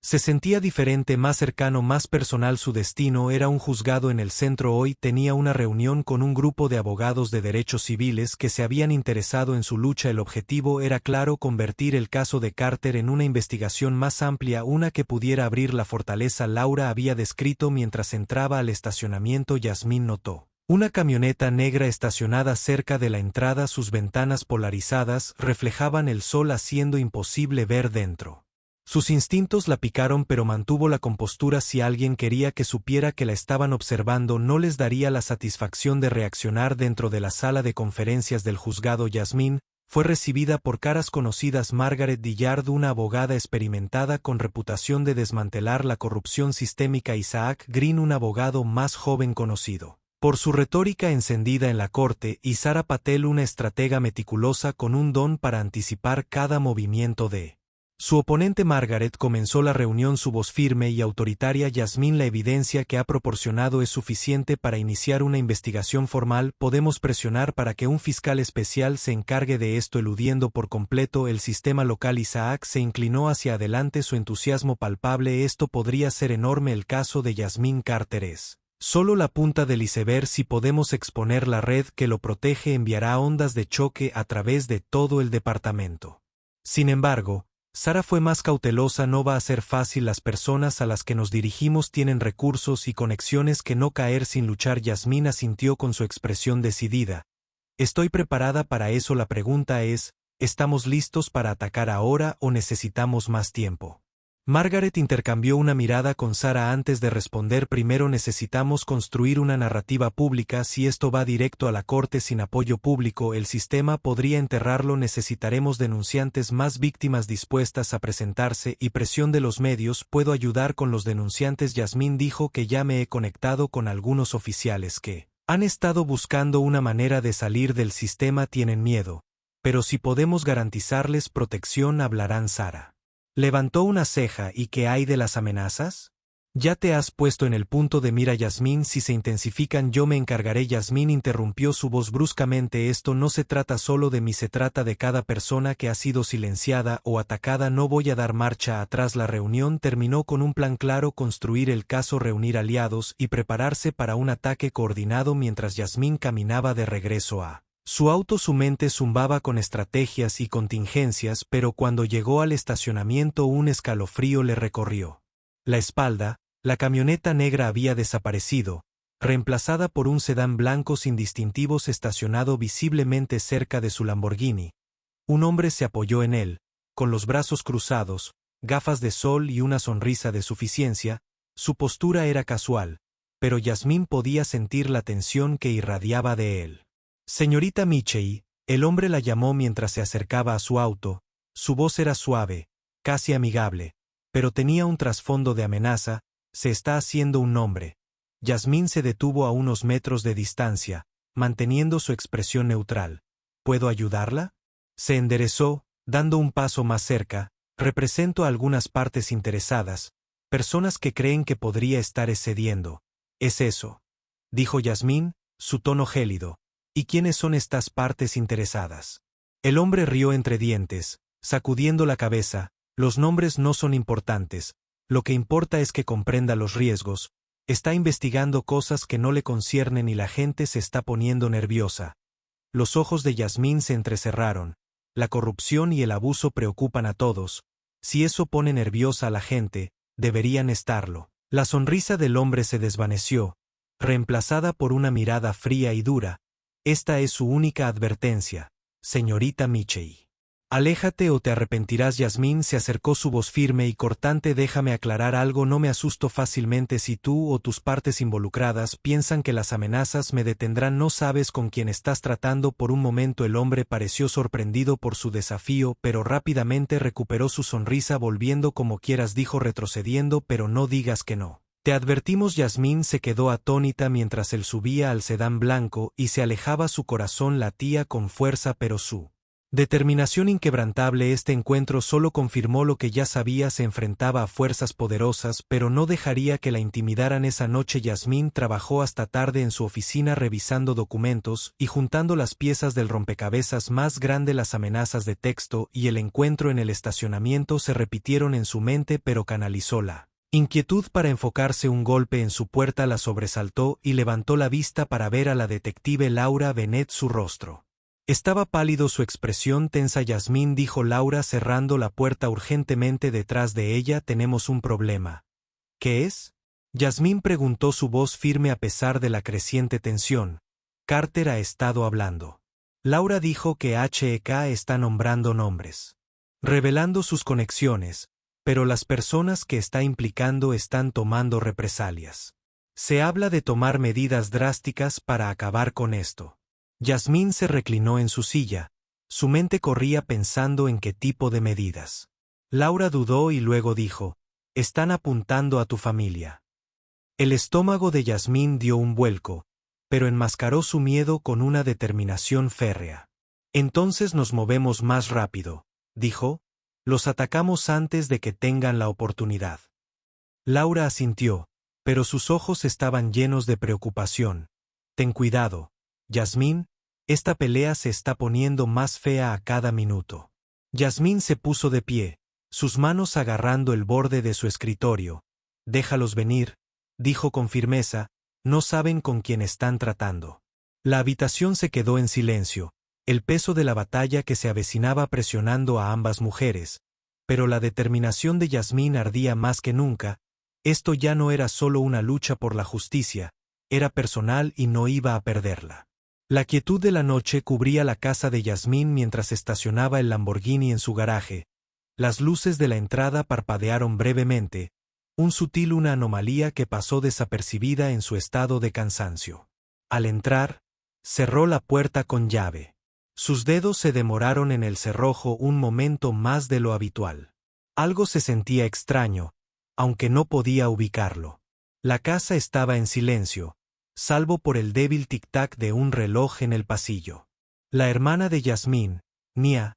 se sentía diferente, más cercano, más personal. Su destino era un juzgado en el centro. Hoy tenía una reunión con un grupo de abogados de derechos civiles que se habían interesado en su lucha. El objetivo era claro: convertir el caso de Carter en una investigación más amplia, una que pudiera abrir la fortaleza. Laura había descrito mientras entraba al estacionamiento. Yasmín notó una camioneta negra estacionada cerca de la entrada. Sus ventanas polarizadas reflejaban el sol, haciendo imposible ver dentro. Sus instintos la picaron, pero mantuvo la compostura. Si alguien quería que supiera que la estaban observando, no les daría la satisfacción de reaccionar. Dentro de la sala de conferencias del juzgado, Yasmín fue recibida por caras conocidas: Margaret Dillard, una abogada experimentada con reputación de desmantelar la corrupción sistémica; Isaac Green, un abogado más joven conocido por su retórica encendida en la corte; y Sara Patel, una estratega meticulosa con un don para anticipar cada movimiento de su oponente. Margaret comenzó la reunión, su voz firme y autoritaria: Yasmín, la evidencia que ha proporcionado es suficiente para iniciar una investigación formal. Podemos presionar para que un fiscal especial se encargue de esto, eludiendo por completo el sistema local. Isaac se inclinó hacia adelante, su entusiasmo palpable: esto podría ser enorme. El caso de Yasmín Carter es solo la punta del iceberg. Si podemos exponer la red que lo protege, enviará ondas de choque a través de todo el departamento. Sin embargo, Sara fue más cautelosa: no va a ser fácil. Las personas a las que nos dirigimos tienen recursos y conexiones que no caer sin luchar. Yasmín asintió con su expresión decidida. Estoy preparada para eso. La pregunta es, ¿estamos listos para atacar ahora o necesitamos más tiempo? Margaret intercambió una mirada con Sara antes de responder. Primero necesitamos construir una narrativa pública. Si esto va directo a la corte sin apoyo público, el sistema podría enterrarlo. Necesitaremos denunciantes, más víctimas dispuestas a presentarse y presión de los medios. Puedo ayudar con los denunciantes. Yasmín dijo que ya me he conectado con algunos oficiales que han estado buscando una manera de salir del sistema. Tienen miedo, pero si podemos garantizarles protección, hablarán. Sara levantó una ceja. ¿Y qué hay de las amenazas? Ya te has puesto en el punto de mira. Yasmín, si se intensifican yo me encargaré. Yasmín interrumpió su voz bruscamente: esto no se trata solo de mí, se trata de cada persona que ha sido silenciada o atacada. No voy a dar marcha atrás. La reunión terminó con un plan claro: construir el caso, reunir aliados y prepararse para un ataque coordinado. Mientras Yasmín caminaba de regreso a su auto, su mente zumbaba con estrategias y contingencias, pero cuando llegó al estacionamiento un escalofrío le recorrió la espalda. La camioneta negra había desaparecido, reemplazada por un sedán blanco sin distintivos estacionado visiblemente cerca de su Lamborghini. Un hombre se apoyó en él, con los brazos cruzados, gafas de sol y una sonrisa de suficiencia. Su postura era casual, pero Yasmín podía sentir la tensión que irradiaba de él. Señorita Michei, el hombre la llamó mientras se acercaba a su auto. Su voz era suave, casi amigable, pero tenía un trasfondo de amenaza. Se está haciendo un nombre. Yasmín se detuvo a unos metros de distancia, manteniendo su expresión neutral. ¿Puedo ayudarla? Se enderezó, dando un paso más cerca. Represento a algunas partes interesadas, personas que creen que podría estar cediendo. Es eso, dijo Yasmín, su tono gélido. ¿Y quiénes son estas partes interesadas? El hombre rió entre dientes, sacudiendo la cabeza. Los nombres no son importantes, lo que importa es que comprenda los riesgos. Está investigando cosas que no le conciernen y la gente se está poniendo nerviosa. Los ojos de Yasmín se entrecerraron. La corrupción y el abuso preocupan a todos. Si eso pone nerviosa a la gente, deberían estarlo. La sonrisa del hombre se desvaneció, reemplazada por una mirada fría y dura. Esta es su única advertencia, señorita Michei. Aléjate o te arrepentirás. Yasmín se acercó, su voz firme y cortante. Déjame aclarar algo, no me asusto fácilmente si tú o tus partes involucradas piensan que las amenazas me detendrán. No sabes con quién estás tratando. Por un momento el hombre pareció sorprendido por su desafío, pero rápidamente recuperó su sonrisa. Volviendo como quieras, dijo retrocediendo, pero no digas que no. Te advertimos. Yasmín se quedó atónita mientras él subía al sedán blanco y se alejaba. Su corazón latía con fuerza, pero su determinación inquebrantable. Este encuentro solo confirmó lo que ya sabía. Se enfrentaba a fuerzas poderosas, pero no dejaría que la intimidaran. Esa noche Yasmín trabajó hasta tarde en su oficina revisando documentos y juntando las piezas del rompecabezas más grande. Las amenazas de texto y el encuentro en el estacionamiento se repitieron en su mente, pero canalizó la inquietud para enfocarse. Un golpe en su puerta la sobresaltó y levantó la vista para ver a la detective Laura Bennett. Su rostro estaba pálido, su expresión tensa. Yasmín, dijo Laura cerrando la puerta urgentemente detrás de ella. Tenemos un problema. ¿Qué es? Yasmín preguntó, su voz firme a pesar de la creciente tensión. Carter ha estado hablando. Laura dijo que HEK está nombrando nombres, revelando sus conexiones, pero las personas que está implicando están tomando represalias. Se habla de tomar medidas drásticas para acabar con esto. Yasmín se reclinó en su silla. Su mente corría pensando en qué tipo de medidas. Laura dudó y luego dijo: están apuntando a tu familia. El estómago de Yasmín dio un vuelco, pero enmascaró su miedo con una determinación férrea. Entonces nos movemos más rápido, dijo. Los atacamos antes de que tengan la oportunidad. Laura asintió, pero sus ojos estaban llenos de preocupación. Ten cuidado, Yasmín, esta pelea se está poniendo más fea a cada minuto. Yasmín se puso de pie, sus manos agarrando el borde de su escritorio. Déjalos venir, dijo con firmeza, no saben con quién están tratando. La habitación se quedó en silencio, el peso de la batalla que se avecinaba presionando a ambas mujeres, pero la determinación de Yasmín ardía más que nunca. Esto ya no era solo una lucha por la justicia, era personal y no iba a perderla. La quietud de la noche cubría la casa de Yasmín mientras estacionaba el Lamborghini en su garaje. Las luces de la entrada parpadearon brevemente, una anomalía que pasó desapercibida en su estado de cansancio. Al entrar, cerró la puerta con llave. Sus dedos se demoraron en el cerrojo un momento más de lo habitual. Algo se sentía extraño, aunque no podía ubicarlo. La casa estaba en silencio, salvo por el débil tic-tac de un reloj en el pasillo. La hermana de Yasmín, Nia,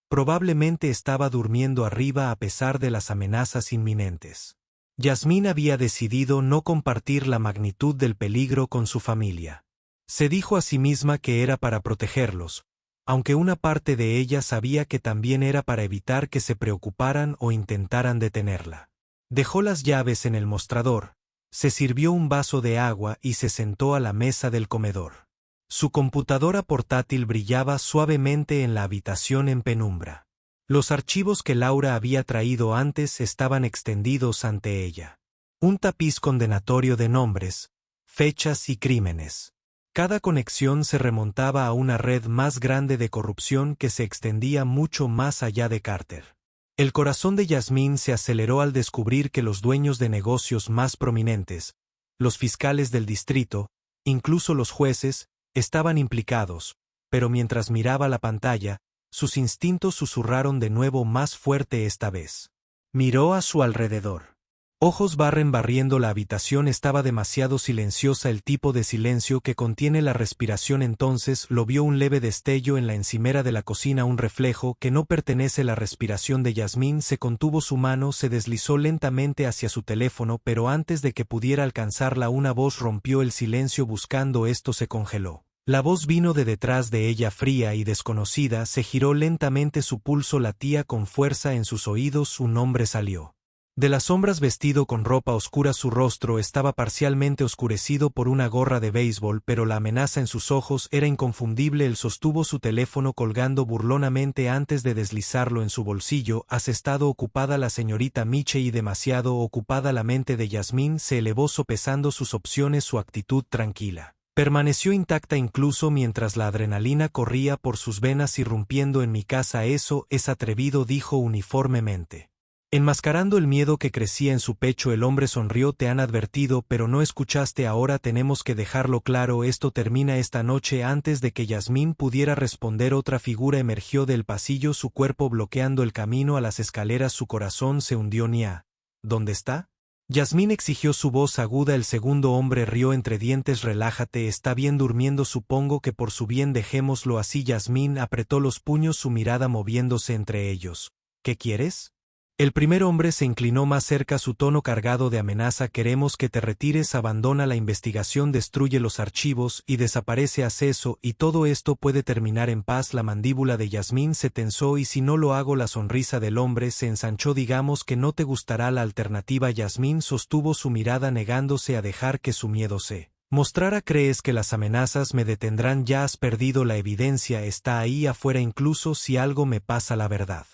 probablemente estaba durmiendo arriba a pesar de las amenazas inminentes. Yasmín había decidido no compartir la magnitud del peligro con su familia. Se dijo a sí misma que era para protegerlos, aunque una parte de ella sabía que también era para evitar que se preocuparan o intentaran detenerla. Dejó las llaves en el mostrador, se sirvió un vaso de agua y se sentó a la mesa del comedor. Su computadora portátil brillaba suavemente en la habitación en penumbra. Los archivos que Laura había traído antes estaban extendidos ante ella. Un tapiz condenatorio de nombres, fechas y crímenes. Cada conexión se remontaba a una red más grande de corrupción que se extendía mucho más allá de Carter. El corazón de Yasmín se aceleró al descubrir que los dueños de negocios más prominentes, los fiscales del distrito, incluso los jueces, estaban implicados, pero mientras miraba la pantalla, sus instintos susurraron de nuevo más fuerte esta vez. Miró a su alrededor. Ojos barriendo la habitación estaba demasiado silenciosa, el tipo de silencio que contiene la respiración. Entonces lo vio un leve destello en la encimera de la cocina, un reflejo que no pertenece. La respiración de Yasmín se contuvo, su mano se deslizó lentamente hacia su teléfono, pero antes de que pudiera alcanzarla una voz rompió el silencio. Buscando esto se congeló. La voz vino de detrás de ella, fría y desconocida, se giró lentamente, su pulso latía con fuerza en sus oídos. Su nombre salió. De las sombras vestido con ropa oscura su rostro estaba parcialmente oscurecido por una gorra de béisbol, pero la amenaza en sus ojos era inconfundible. Él sostuvo su teléfono colgando burlonamente antes de deslizarlo en su bolsillo. ¿Has estado ocupada la señorita Miche? Y demasiado ocupada. La mente de Yasmín se elevó sopesando sus opciones. Su actitud tranquila permaneció intacta incluso mientras la adrenalina corría por sus venas irrumpiendo en mi casa. Eso es atrevido, dijo uniformemente. Enmascarando el miedo que crecía en su pecho, el hombre sonrió. Te han advertido, pero no escuchaste. Ahora tenemos que dejarlo claro, esto termina esta noche. Antes de que Yasmín pudiera responder, otra figura emergió del pasillo, su cuerpo bloqueando el camino a las escaleras. Su corazón se hundió. Nia, ¿dónde está? Yasmín exigió, su voz aguda. El segundo hombre rió entre dientes. Relájate, está bien durmiendo, supongo que por su bien dejémoslo así. Yasmín apretó los puños, su mirada moviéndose entre ellos. ¿Qué quieres? El primer hombre se inclinó más cerca, su tono cargado de amenaza. Queremos que te retires, abandona la investigación, destruye los archivos y desaparece. Haz eso, y todo esto puede terminar en paz. La mandíbula de Yasmín se tensó. ¿Y si no lo hago? La sonrisa del hombre se ensanchó. Digamos que no te gustará la alternativa. Yasmín sostuvo su mirada negándose a dejar que su miedo se mostrara. ¿Crees que las amenazas me detendrán? Ya has perdido la evidencia, está ahí afuera. Incluso si algo me pasa, la verdad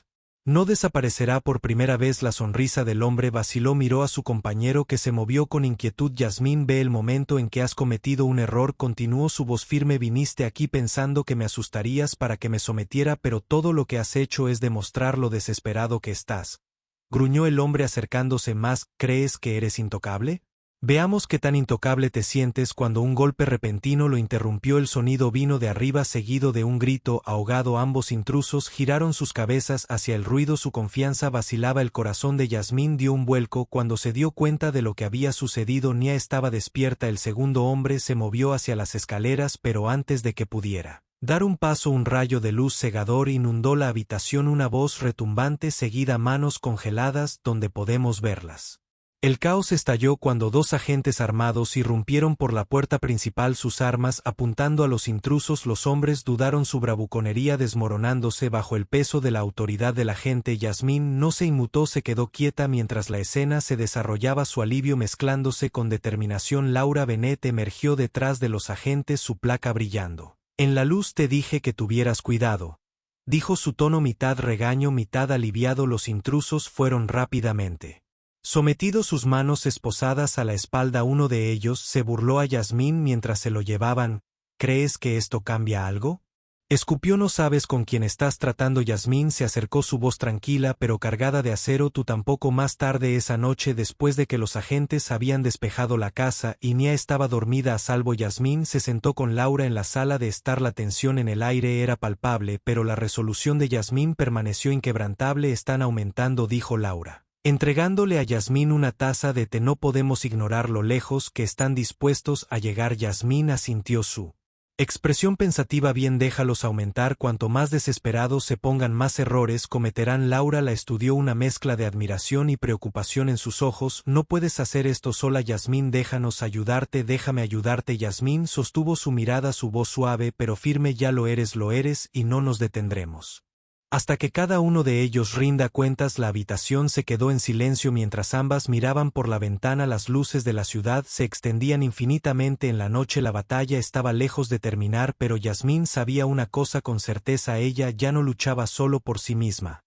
no desaparecerá. Por primera vez la sonrisa del hombre vaciló, miró a su compañero que se movió con inquietud. Yasmín, ve el momento en que has cometido un error, continuó su voz firme. Viniste aquí pensando que me asustarías para que me sometiera, pero todo lo que has hecho es demostrar lo desesperado que estás. Gruñó el hombre acercándose más. ¿Crees que eres intocable? Veamos qué tan intocable te sientes. Cuando un golpe repentino lo interrumpió. El sonido vino de arriba seguido de un grito ahogado. Ambos intrusos giraron sus cabezas hacia el ruido. Su confianza vacilaba. El corazón de Yasmín dio un vuelco cuando se dio cuenta de lo que había sucedido. Nia estaba despierta. El segundo hombre se movió hacia las escaleras, pero antes de que pudiera dar un paso, un rayo de luz cegador inundó la habitación. Una voz retumbante seguida manos congeladas. ¿Dónde podemos verlas? El caos estalló cuando dos agentes armados irrumpieron por la puerta principal, sus armas apuntando a los intrusos. Los hombres dudaron, su bravuconería desmoronándose bajo el peso de la autoridad de la gente. Yasmín no se inmutó, se quedó quieta mientras la escena se desarrollaba, su alivio mezclándose con determinación. Laura Bennett emergió detrás de los agentes, su placa brillando en la luz. Te dije que tuvieras cuidado, dijo, su tono mitad regaño, mitad aliviado. Los intrusos fueron rápidamente sometidos, sus manos esposadas a la espalda. Uno de ellos se burló a Yasmín mientras se lo llevaban. ¿Crees que esto cambia algo? Escupió. No sabes con quién estás tratando. Yasmín se acercó, su voz tranquila pero cargada de acero. Tú tampoco. Más tarde esa noche, después de que los agentes habían despejado la casa y Nia estaba dormida a salvo, Yasmín se sentó con Laura en la sala de estar. La tensión en el aire era palpable, pero la resolución de Yasmín permaneció inquebrantable. Están aumentando, dijo Laura, entregándole a Yasmín una taza de té. No podemos ignorar lo lejos que están dispuestos a llegar. Yasmín asintió, su expresión pensativa. Bien, déjalos aumentar. Cuanto más desesperados se pongan, más errores cometerán. Laura la estudió, una mezcla de admiración y preocupación en sus ojos. No puedes hacer esto sola, Yasmín, déjanos ayudarte. Déjame ayudarte. Yasmín sostuvo su mirada, su voz suave pero firme. Ya lo eres, y no nos detendremos hasta que cada uno de ellos rinda cuentas. La habitación se quedó en silencio mientras ambas miraban por la ventana. Las luces de la ciudad se extendían infinitamente en la noche. La batalla estaba lejos de terminar, pero Yasmín sabía una cosa con certeza: ella ya no luchaba solo por sí misma.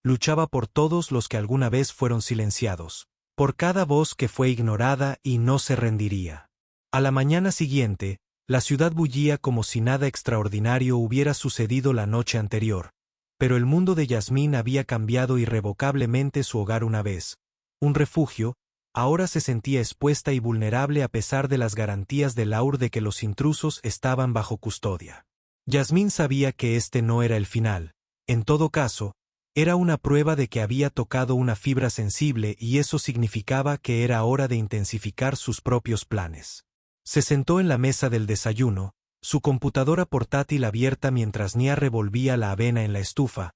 Luchaba por todos los que alguna vez fueron silenciados, por cada voz que fue ignorada, y no se rendiría. A la mañana siguiente, la ciudad bullía como si nada extraordinario hubiera sucedido la noche anterior. Pero el mundo de Yasmín había cambiado irrevocablemente. Su hogar, una vez un refugio, ahora se sentía expuesta y vulnerable a pesar de las garantías de Laura de que los intrusos estaban bajo custodia. Yasmín sabía que este no era el final. En todo caso, era una prueba de que había tocado una fibra sensible, y eso significaba que era hora de intensificar sus propios planes. Se sentó en la mesa del desayuno, su computadora portátil abierta mientras Nia revolvía la avena en la estufa.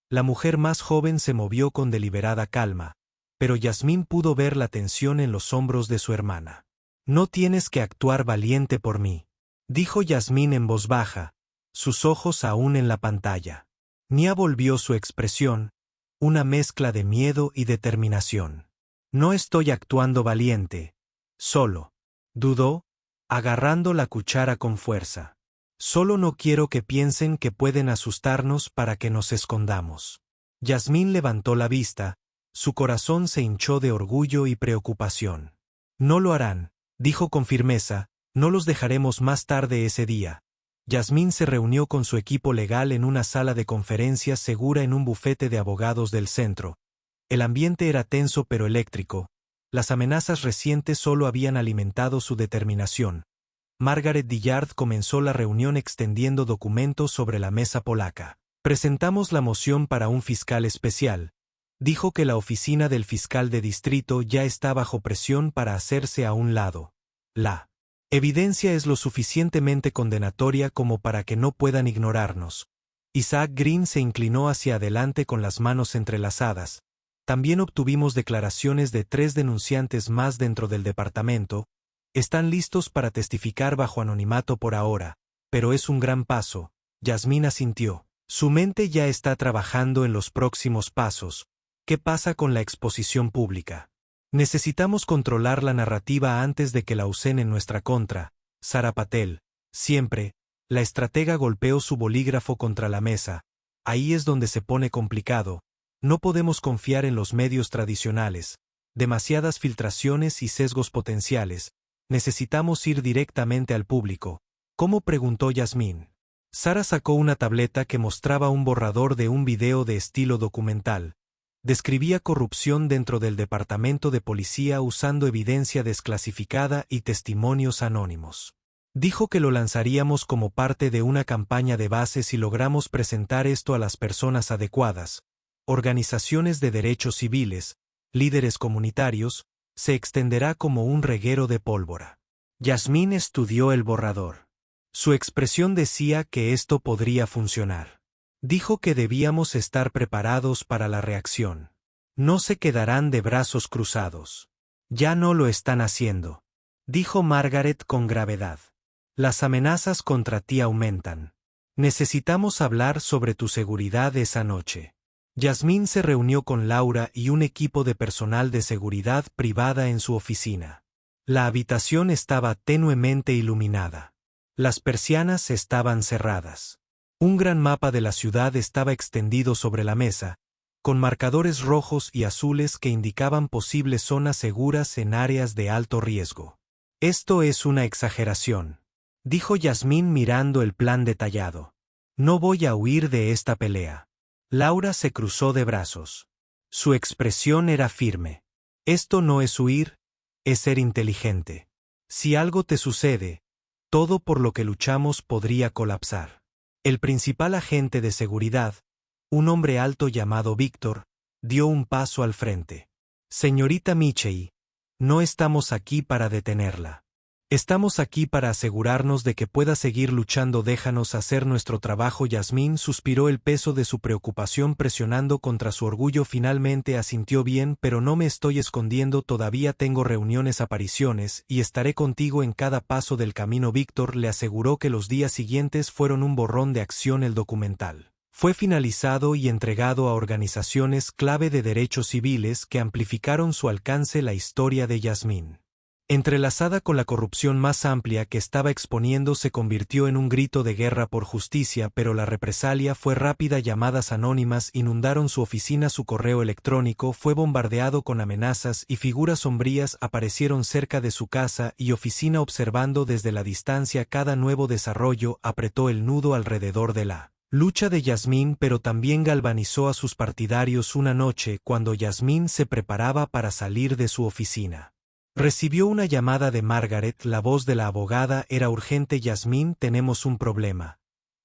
La mujer más joven se movió con deliberada calma, pero Yasmín pudo ver la tensión en los hombros de su hermana. No tienes que actuar valiente por mí, dijo Yasmín en voz baja, sus ojos aún en la pantalla. Nia volvió su expresión, una mezcla de miedo y determinación. No estoy actuando valiente. Solo. Dudó, agarrando la cuchara con fuerza. Solo no quiero que piensen que pueden asustarnos para que nos escondamos. Yasmín levantó la vista, su corazón se hinchó de orgullo y preocupación. No lo harán, dijo con firmeza, no los dejaremos más tarde ese día. Yasmín se reunió con su equipo legal en una sala de conferencias segura en un bufete de abogados del centro. El ambiente era tenso pero eléctrico. Las amenazas recientes solo habían alimentado su determinación. Margaret Dillard comenzó la reunión extendiendo documentos sobre la mesa polaca. Presentamos la moción para un fiscal especial. Dijo que la oficina del fiscal de distrito ya está bajo presión para hacerse a un lado. La evidencia es lo suficientemente condenatoria como para que no puedan ignorarnos. Isaac Green se inclinó hacia adelante con las manos entrelazadas. También obtuvimos declaraciones de 3 denunciantes más dentro del departamento. Están listos para testificar bajo anonimato por ahora, pero es un gran paso. Yasmín asintió. Su mente ya está trabajando en los próximos pasos. ¿Qué pasa con la exposición pública? Necesitamos controlar la narrativa antes de que la usen en nuestra contra. Sara Patel, siempre, la estratega golpeó su bolígrafo contra la mesa. Ahí es donde se pone complicado. No podemos confiar en los medios tradicionales. Demasiadas filtraciones y sesgos potenciales. Necesitamos ir directamente al público. ¿Cómo?, preguntó Yasmín. Sara sacó una tableta que mostraba un borrador de un video de estilo documental. Describía corrupción dentro del departamento de policía usando evidencia desclasificada y testimonios anónimos. Dijo que lo lanzaríamos como parte de una campaña de base si logramos presentar esto a las personas adecuadas. Organizaciones de derechos civiles, líderes comunitarios, se extenderá como un reguero de pólvora. Yasmín estudió el borrador. Su expresión decía que esto podría funcionar. Dijo que debíamos estar preparados para la reacción. No se quedarán de brazos cruzados. Ya no lo están haciendo, dijo Margaret con gravedad. Las amenazas contra ti aumentan. Necesitamos hablar sobre tu seguridad esa noche. Yasmín se reunió con Laura y un equipo de personal de seguridad privada en su oficina. La habitación estaba tenuemente iluminada. Las persianas estaban cerradas. Un gran mapa de la ciudad estaba extendido sobre la mesa, con marcadores rojos y azules que indicaban posibles zonas seguras en áreas de alto riesgo. Esto es una exageración, dijo Yasmín mirando el plan detallado. No voy a huir de esta pelea. Laura se cruzó de brazos. Su expresión era firme. Esto no es huir, es ser inteligente. Si algo te sucede, todo por lo que luchamos podría colapsar. El principal agente de seguridad, un hombre alto llamado Víctor, dio un paso al frente. Señorita Michei, no estamos aquí para detenerla. Estamos aquí para asegurarnos de que pueda seguir luchando. Déjanos hacer nuestro trabajo. Yasmín suspiró, el peso de su preocupación presionando contra su orgullo. Finalmente asintió. Bien, pero no me estoy escondiendo, todavía tengo reuniones, apariciones, y estaré contigo en cada paso del camino. Víctor le aseguró que los días siguientes fueron un borrón de acción. El documental fue finalizado y entregado a organizaciones clave de derechos civiles que amplificaron su alcance. La historia de Yasmín, entrelazada con la corrupción más amplia que estaba exponiendo, se convirtió en un grito de guerra por justicia, pero la represalia fue rápida. Llamadas anónimas inundaron su oficina, su correo electrónico fue bombardeado con amenazas y figuras sombrías aparecieron cerca de su casa y oficina observando desde la distancia cada nuevo desarrollo. Apretó el nudo alrededor de la lucha de Yasmín, pero también galvanizó a sus partidarios. Una noche, cuando Yasmín se preparaba para salir de su oficina, recibió una llamada de Margaret. La voz de la abogada era urgente. Yasmín, tenemos un problema.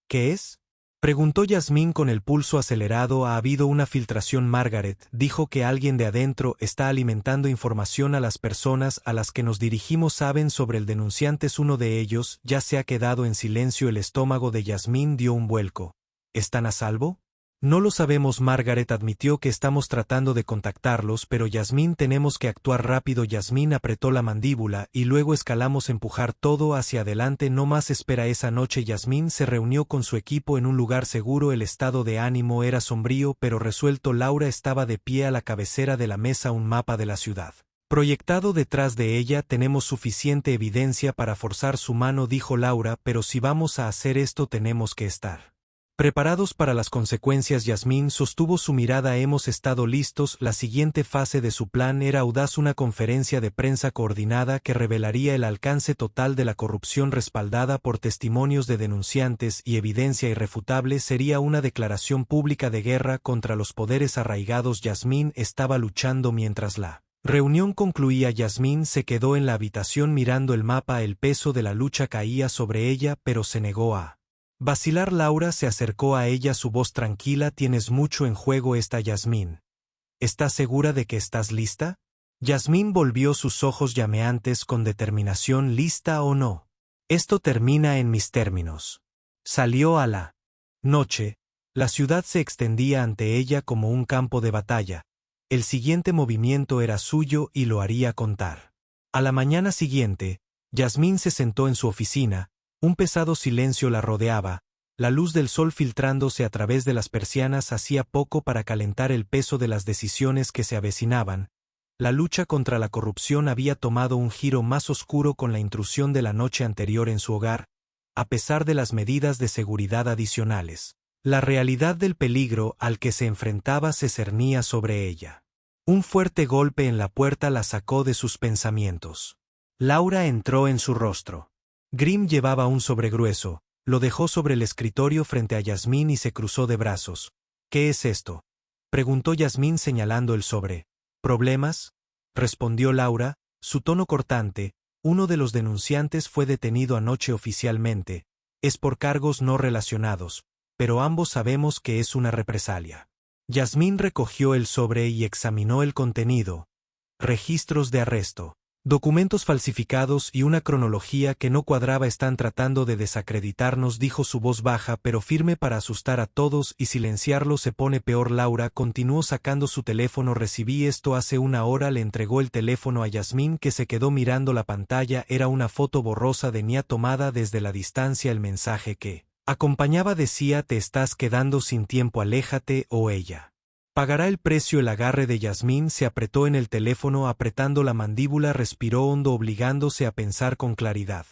¿Qué es?, preguntó Yasmín con el pulso acelerado. Ha habido una filtración. Margaret dijo que alguien de adentro está alimentando información a las personas a las que nos dirigimos. Saben sobre el denunciante. Uno de ellos ya se ha quedado en silencio. El estómago de Yasmín dio un vuelco. ¿Están a salvo?, No lo sabemos. Margaret admitió que estamos tratando de contactarlos, pero Yasmín, tenemos que actuar rápido. Yasmín apretó la mandíbula y luego escalamos, empujar todo hacia adelante. No más espera. Esa noche Yasmín se reunió con su equipo en un lugar seguro. El estado de ánimo era sombrío pero resuelto. Laura estaba de pie a la cabecera de la mesa, un mapa de la ciudad proyectado detrás de ella. Tenemos suficiente evidencia para forzar su mano, dijo Laura, pero si vamos a hacer esto tenemos que estar preparados para las consecuencias. Yasmín sostuvo su mirada. Hemos estado listos. La siguiente fase de su plan era audaz, una conferencia de prensa coordinada que revelaría el alcance total de la corrupción, respaldada por testimonios de denunciantes y evidencia irrefutable. Sería una declaración pública de guerra contra los poderes arraigados. Yasmín estaba luchando mientras la reunión concluía. Yasmín se quedó en la habitación mirando el mapa. El peso de la lucha caía sobre ella, pero se negó a vacilar. Laura se acercó a ella, su voz tranquila. Tienes mucho en juego. Yasmín. ¿Estás segura de que estás lista? Yasmín volvió sus ojos llameantes con determinación. ¿Lista o no? Esto termina en mis términos. Salió a la noche. La ciudad se extendía ante ella como un campo de batalla. El siguiente movimiento era suyo y lo haría contar. A la mañana siguiente, Yasmín se sentó en su oficina. Un pesado silencio la rodeaba. La luz del sol filtrándose a través de las persianas hacía poco para calentar el peso de las decisiones que se avecinaban. La lucha contra la corrupción había tomado un giro más oscuro con la intrusión de la noche anterior en su hogar, a pesar de las medidas de seguridad adicionales. La realidad del peligro al que se enfrentaba se cernía sobre ella. Un fuerte golpe en la puerta la sacó de sus pensamientos. Laura entró en su rostro. Grimm llevaba un sobre grueso, lo dejó sobre el escritorio frente a Yasmín y se cruzó de brazos. ¿Qué es esto?, preguntó Yasmín señalando el sobre. ¿Problemas?, respondió Laura, su tono cortante. Uno de los denunciantes fue detenido anoche oficialmente. Es por cargos no relacionados, pero ambos sabemos que es una represalia. Yasmín recogió el sobre y examinó el contenido. Registros de arresto, documentos falsificados y una cronología que no cuadraba. Están tratando de desacreditarnos, dijo su voz baja pero firme para asustar a todos y silenciarlo se pone peor. Laura continuó sacando su teléfono. Recibí esto hace una hora. Le entregó el teléfono a Yasmín, que se quedó mirando la pantalla. Era una foto borrosa de Nia tomada desde la distancia. El mensaje que acompañaba decía: te estás quedando sin tiempo, aléjate o ella pagará el precio. El agarre de Yasmín se apretó en el teléfono, apretando la mandíbula. Respiró hondo, obligándose a pensar con claridad.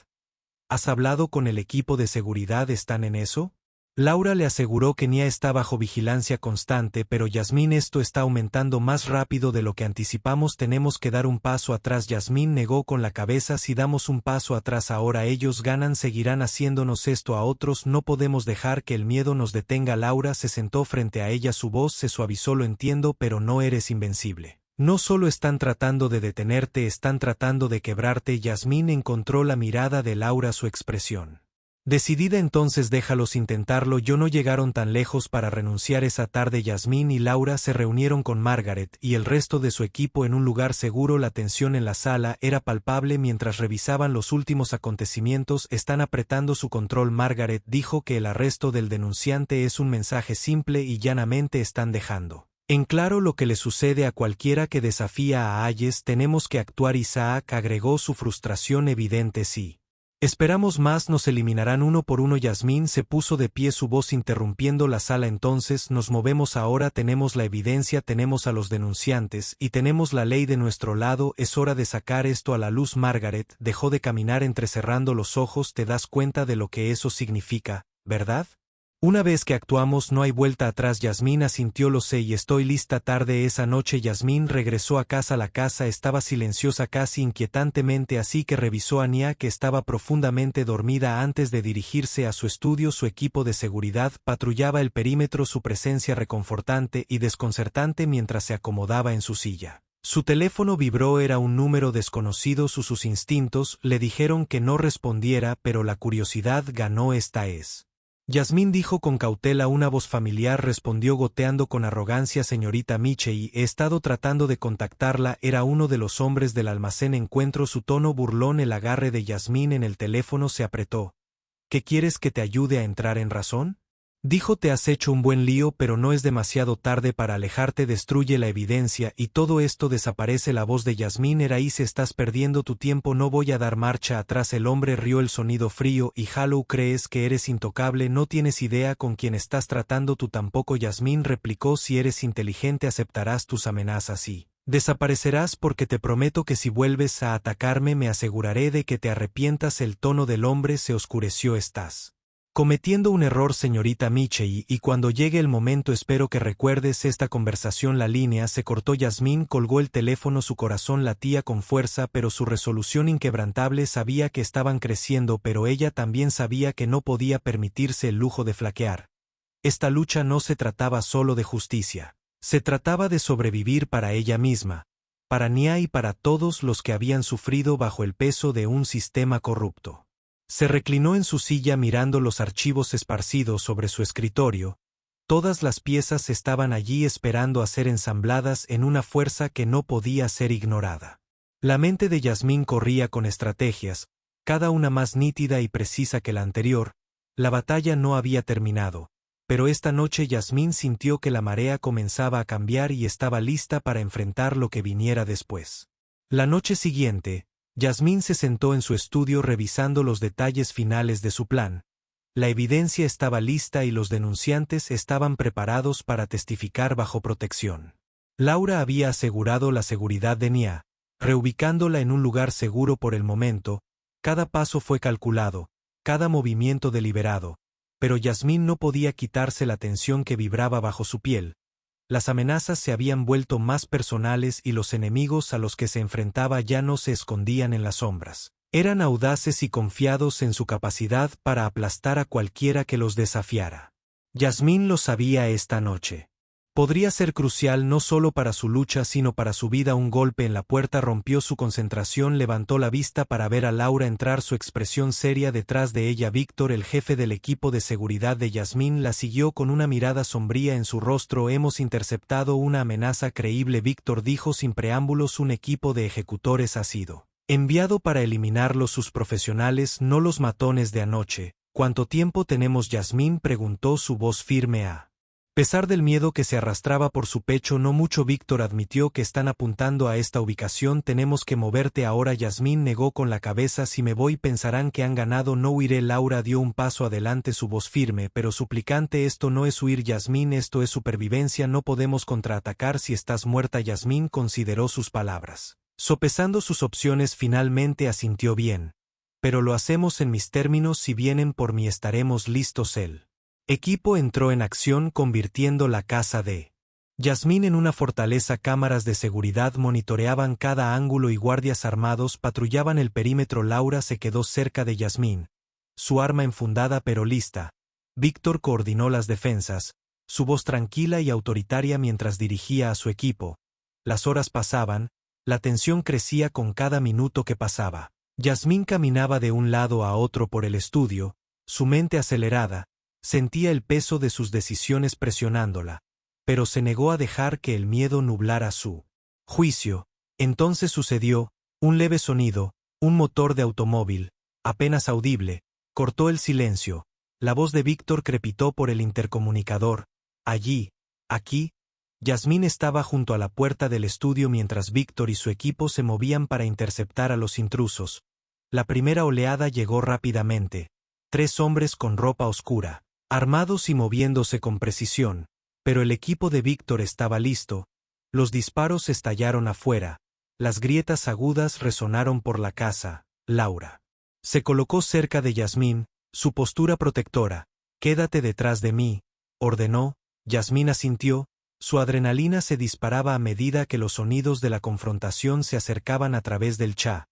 ¿Has hablado con el equipo de seguridad? ¿Están en eso? Laura le aseguró que Nia está bajo vigilancia constante. Pero Yasmín, esto está aumentando más rápido de lo que anticipamos. Tenemos que dar un paso atrás. Yasmín negó con la cabeza. Si damos un paso atrás ahora, ellos ganan, seguirán haciéndonos esto a otros. No podemos dejar que el miedo nos detenga. Laura se sentó frente a ella, su voz se suavizó. Lo entiendo, pero no eres invencible. No solo están tratando de detenerte, están tratando de quebrarte. Yasmín encontró la mirada de Laura, su expresión decidida. Entonces déjalos intentarlo. Yo no llegaron tan lejos para renunciar. Esa tarde Yasmín y Laura se reunieron con Margaret y el resto de su equipo en un lugar seguro. La tensión en la sala era palpable mientras revisaban los últimos acontecimientos. Están apretando su control. Margaret dijo que el arresto del denunciante es un mensaje simple y llanamente. Están dejando en claro lo que le sucede a cualquiera que desafía a Hayes. Tenemos que actuar. Isaac agregó, su frustración evidente. Sí esperamos más, nos eliminarán uno por uno. Yasmín se puso de pie, su voz interrumpiendo la sala. Entonces nos movemos ahora. Tenemos la evidencia, tenemos a los denunciantes y tenemos la ley de nuestro lado. Es hora de sacar esto a la luz. Margaret dejó de caminar entrecerrando los ojos. Te das cuenta de lo que eso significa, ¿verdad? Una vez que actuamos no hay vuelta atrás. Yasmín asintió. Lo sé y estoy lista. Tarde esa noche Yasmín regresó a casa. La casa estaba silenciosa, casi inquietantemente, así que revisó a Nia, que estaba profundamente dormida. Antes de dirigirse a su estudio, su equipo de seguridad patrullaba el perímetro, su presencia reconfortante y desconcertante mientras se acomodaba en su silla. Su teléfono vibró. Era un número desconocido. Sus instintos le dijeron que no respondiera, pero la curiosidad ganó. Esta es Yasmín, dijo con cautela. Una voz familiar respondió goteando con arrogancia: señorita Michei, he estado tratando de contactarla. Era uno de los hombres del almacén. Encuentro su tono burlón. El agarre de Yasmín en el teléfono se apretó. ¿Qué quieres, que te ayude a entrar en razón? Dijo: te has hecho un buen lío, pero no es demasiado tarde para alejarte. Destruye la evidencia y todo esto desaparece. La voz de Yasmín era: Ace, estás perdiendo tu tiempo, no voy a dar marcha atrás. El hombre rió, el sonido frío. Y Hollow, crees que eres intocable, no tienes idea con quién estás tratando. Tú tampoco. Yasmín replicó: si eres inteligente aceptarás tus amenazas y desaparecerás, porque te prometo que si vuelves a atacarme me aseguraré de que te arrepientas. El tono del hombre se oscureció. Estás cometiendo un error, señorita Michei, y cuando llegue el momento espero que recuerdes esta conversación. La línea se cortó. Yasmín colgó el teléfono, su corazón latía con fuerza, pero su resolución inquebrantable. Sabía que estaban creciendo, pero ella también sabía que no podía permitirse el lujo de flaquear. Esta lucha no se trataba solo de justicia. Se trataba de sobrevivir para ella misma, para Nia y para todos los que habían sufrido bajo el peso de un sistema corrupto. Se reclinó en su silla mirando los archivos esparcidos sobre su escritorio. Todas las piezas estaban allí esperando a ser ensambladas en una fuerza que no podía ser ignorada. La mente de Yasmín corría con estrategias, cada una más nítida y precisa que la anterior. La batalla no había terminado, pero esta noche Yasmín sintió que la marea comenzaba a cambiar y estaba lista para enfrentar lo que viniera después. La noche siguiente, Yasmín se sentó en su estudio revisando los detalles finales de su plan. La evidencia estaba lista y los denunciantes estaban preparados para testificar bajo protección. Laura había asegurado la seguridad de Nia, reubicándola en un lugar seguro por el momento. Cada paso fue calculado, cada movimiento deliberado, pero Yasmín no podía quitarse la tensión que vibraba bajo su piel. Las amenazas se habían vuelto más personales y los enemigos a los que se enfrentaba ya no se escondían en las sombras. Eran audaces y confiados en su capacidad para aplastar a cualquiera que los desafiara. Yasmín lo sabía esta noche. Podría ser crucial no solo para su lucha sino para su vida. Un golpe en la puerta rompió su concentración. Levantó la vista para ver a Laura entrar, su expresión seria detrás de ella. Víctor, el jefe del equipo de seguridad de Yasmín, la siguió con una mirada sombría en su rostro. Hemos interceptado una amenaza creíble, Víctor dijo sin preámbulos. Un equipo de ejecutores ha sido enviado para eliminarlos, sus profesionales, no los matones de anoche. ¿Cuánto tiempo tenemos? Yasmín preguntó, su voz firme a pesar del miedo que se arrastraba por su pecho. No mucho, Víctor admitió, que están apuntando a esta ubicación. Tenemos que moverte ahora. Yasmín negó con la cabeza. Si me voy pensarán que han ganado. No huiré. Laura dio un paso adelante, su voz firme pero suplicante. Esto no es huir, Yasmín, esto es supervivencia. No podemos contraatacar si estás muerta. Yasmín consideró sus palabras, sopesando sus opciones. Finalmente asintió. Bien. Pero lo hacemos en mis términos. Si vienen por mí estaremos listos. El equipo entró en acción, convirtiendo la casa de Yasmín en una fortaleza. Cámaras de seguridad monitoreaban cada ángulo y guardias armados patrullaban el perímetro. Laura se quedó cerca de Yasmín, su arma enfundada pero lista. Víctor coordinó las defensas, su voz tranquila y autoritaria mientras dirigía a su equipo. Las horas pasaban, la tensión crecía con cada minuto que pasaba. Yasmín caminaba de un lado a otro por el estudio, su mente acelerada. Sentía el peso de sus decisiones presionándola, pero se negó a dejar que el miedo nublara su juicio. Entonces sucedió, un leve sonido, un motor de automóvil, apenas audible, cortó el silencio. La voz de Víctor crepitó por el intercomunicador. Allí, aquí. Yasmín estaba junto a la puerta del estudio mientras Víctor y su equipo se movían para interceptar a los intrusos. La primera oleada llegó rápidamente. 3 hombres con ropa oscura, armados y moviéndose con precisión, pero el equipo de Víctor estaba listo. Los disparos estallaron afuera, las grietas agudas resonaron por la casa. Laura se colocó cerca de Yasmín, su postura protectora. Quédate detrás de mí, ordenó. Yasmín asintió, su adrenalina se disparaba a medida que los sonidos de la confrontación se acercaban a través del cha.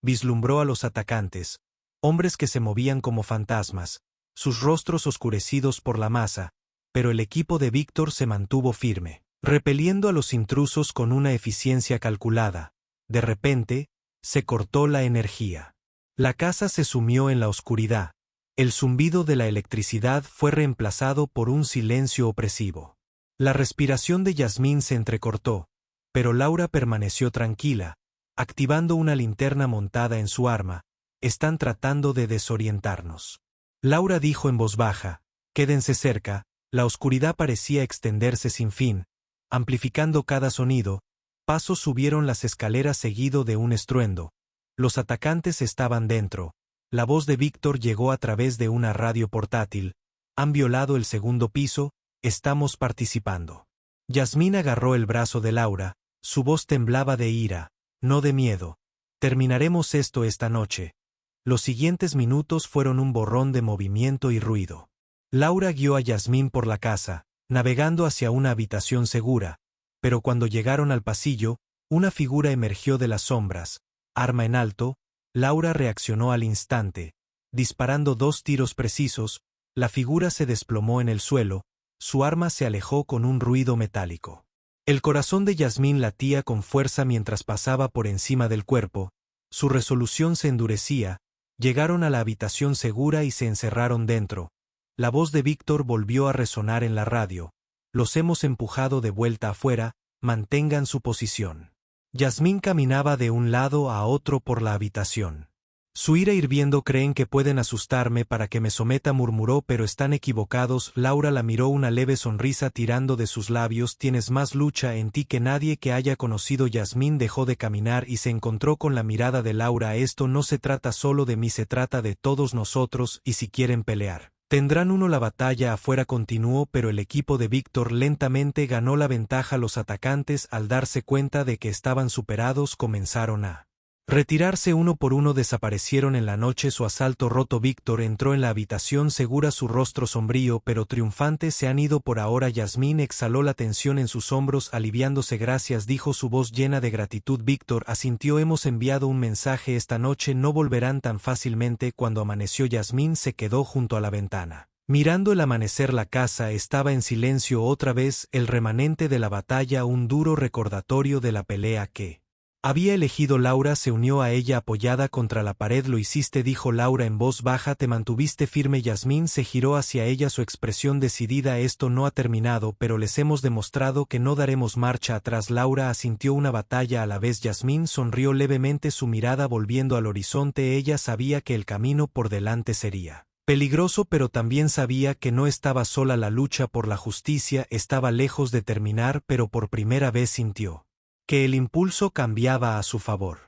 Vislumbró a los atacantes, hombres que se movían como fantasmas, sus rostros oscurecidos por la masa, pero el equipo de Víctor se mantuvo firme, repeliendo a los intrusos con una eficiencia calculada. De repente, se cortó la energía. La casa se sumió en la oscuridad. El zumbido de la electricidad fue reemplazado por un silencio opresivo. La respiración de Yasmín se entrecortó, pero Laura permaneció tranquila, activando una linterna montada en su arma. Están tratando de desorientarnos. Laura dijo en voz baja, Quédense cerca. La oscuridad parecía extenderse sin fin, amplificando cada sonido. Pasos subieron las escaleras seguido de un estruendo. Los atacantes estaban dentro. La voz de Víctor llegó a través de una radio portátil. Han violado el segundo piso, estamos participando. Yasmín agarró el brazo de Laura, su voz temblaba de ira, no de miedo. Terminaremos esto esta noche. Los siguientes minutos fueron un borrón de movimiento y ruido. Laura guió a Yasmín por la casa, navegando hacia una habitación segura, pero cuando llegaron al pasillo, una figura emergió de las sombras, arma en alto. Laura reaccionó al instante. Disparando 2 tiros precisos, la figura se desplomó en el suelo, su arma se alejó con un ruido metálico. El corazón de Yasmín latía con fuerza mientras pasaba por encima del cuerpo, su resolución se endurecía. Llegaron a la habitación segura y se encerraron dentro. La voz de Víctor volvió a resonar en la radio. Los hemos empujado de vuelta afuera, mantengan su posición. Yasmín caminaba de un lado a otro por la habitación. Su ira hirviendo. Creen que pueden asustarme para que me someta, murmuró, pero están equivocados. Laura la miró, una leve sonrisa tirando de sus labios. Tienes más lucha en ti que nadie que haya conocido. Yasmín dejó de caminar y se encontró con la mirada de Laura. Esto no se trata solo de mí, se trata de todos nosotros, y si quieren pelear, tendrán uno. La batalla afuera continuó, pero el equipo de Víctor lentamente ganó la ventaja. Los atacantes, al darse cuenta de que estaban superados, comenzaron a retirarse uno por uno. Desaparecieron en la noche. Su asalto roto. Víctor entró en la habitación segura, su rostro sombrío pero triunfante. Se han ido por ahora. Yasmín exhaló la tensión en sus hombros, aliviándose. Gracias, dijo, su voz llena de gratitud. Víctor asintió. Hemos enviado un mensaje esta noche, no volverán tan fácilmente. Cuando amaneció, Yasmín se quedó junto a la ventana, mirando el amanecer. La casa estaba en silencio otra vez, el remanente de la batalla, un duro recordatorio de la pelea que había elegido. Laura se unió a ella apoyada contra la pared. Lo hiciste, dijo Laura en voz baja, te mantuviste firme. Yasmín se giró hacia ella, su expresión decidida. Esto no ha terminado, pero les hemos demostrado que no daremos marcha atrás. Laura asintió, una batalla a la vez. Yasmín sonrió levemente, su mirada volviendo al horizonte. Ella sabía que el camino por delante sería peligroso, pero también sabía que no estaba sola. La lucha por la justicia estaba lejos de terminar, pero por primera vez sintió que el impulso cambiaba a su favor.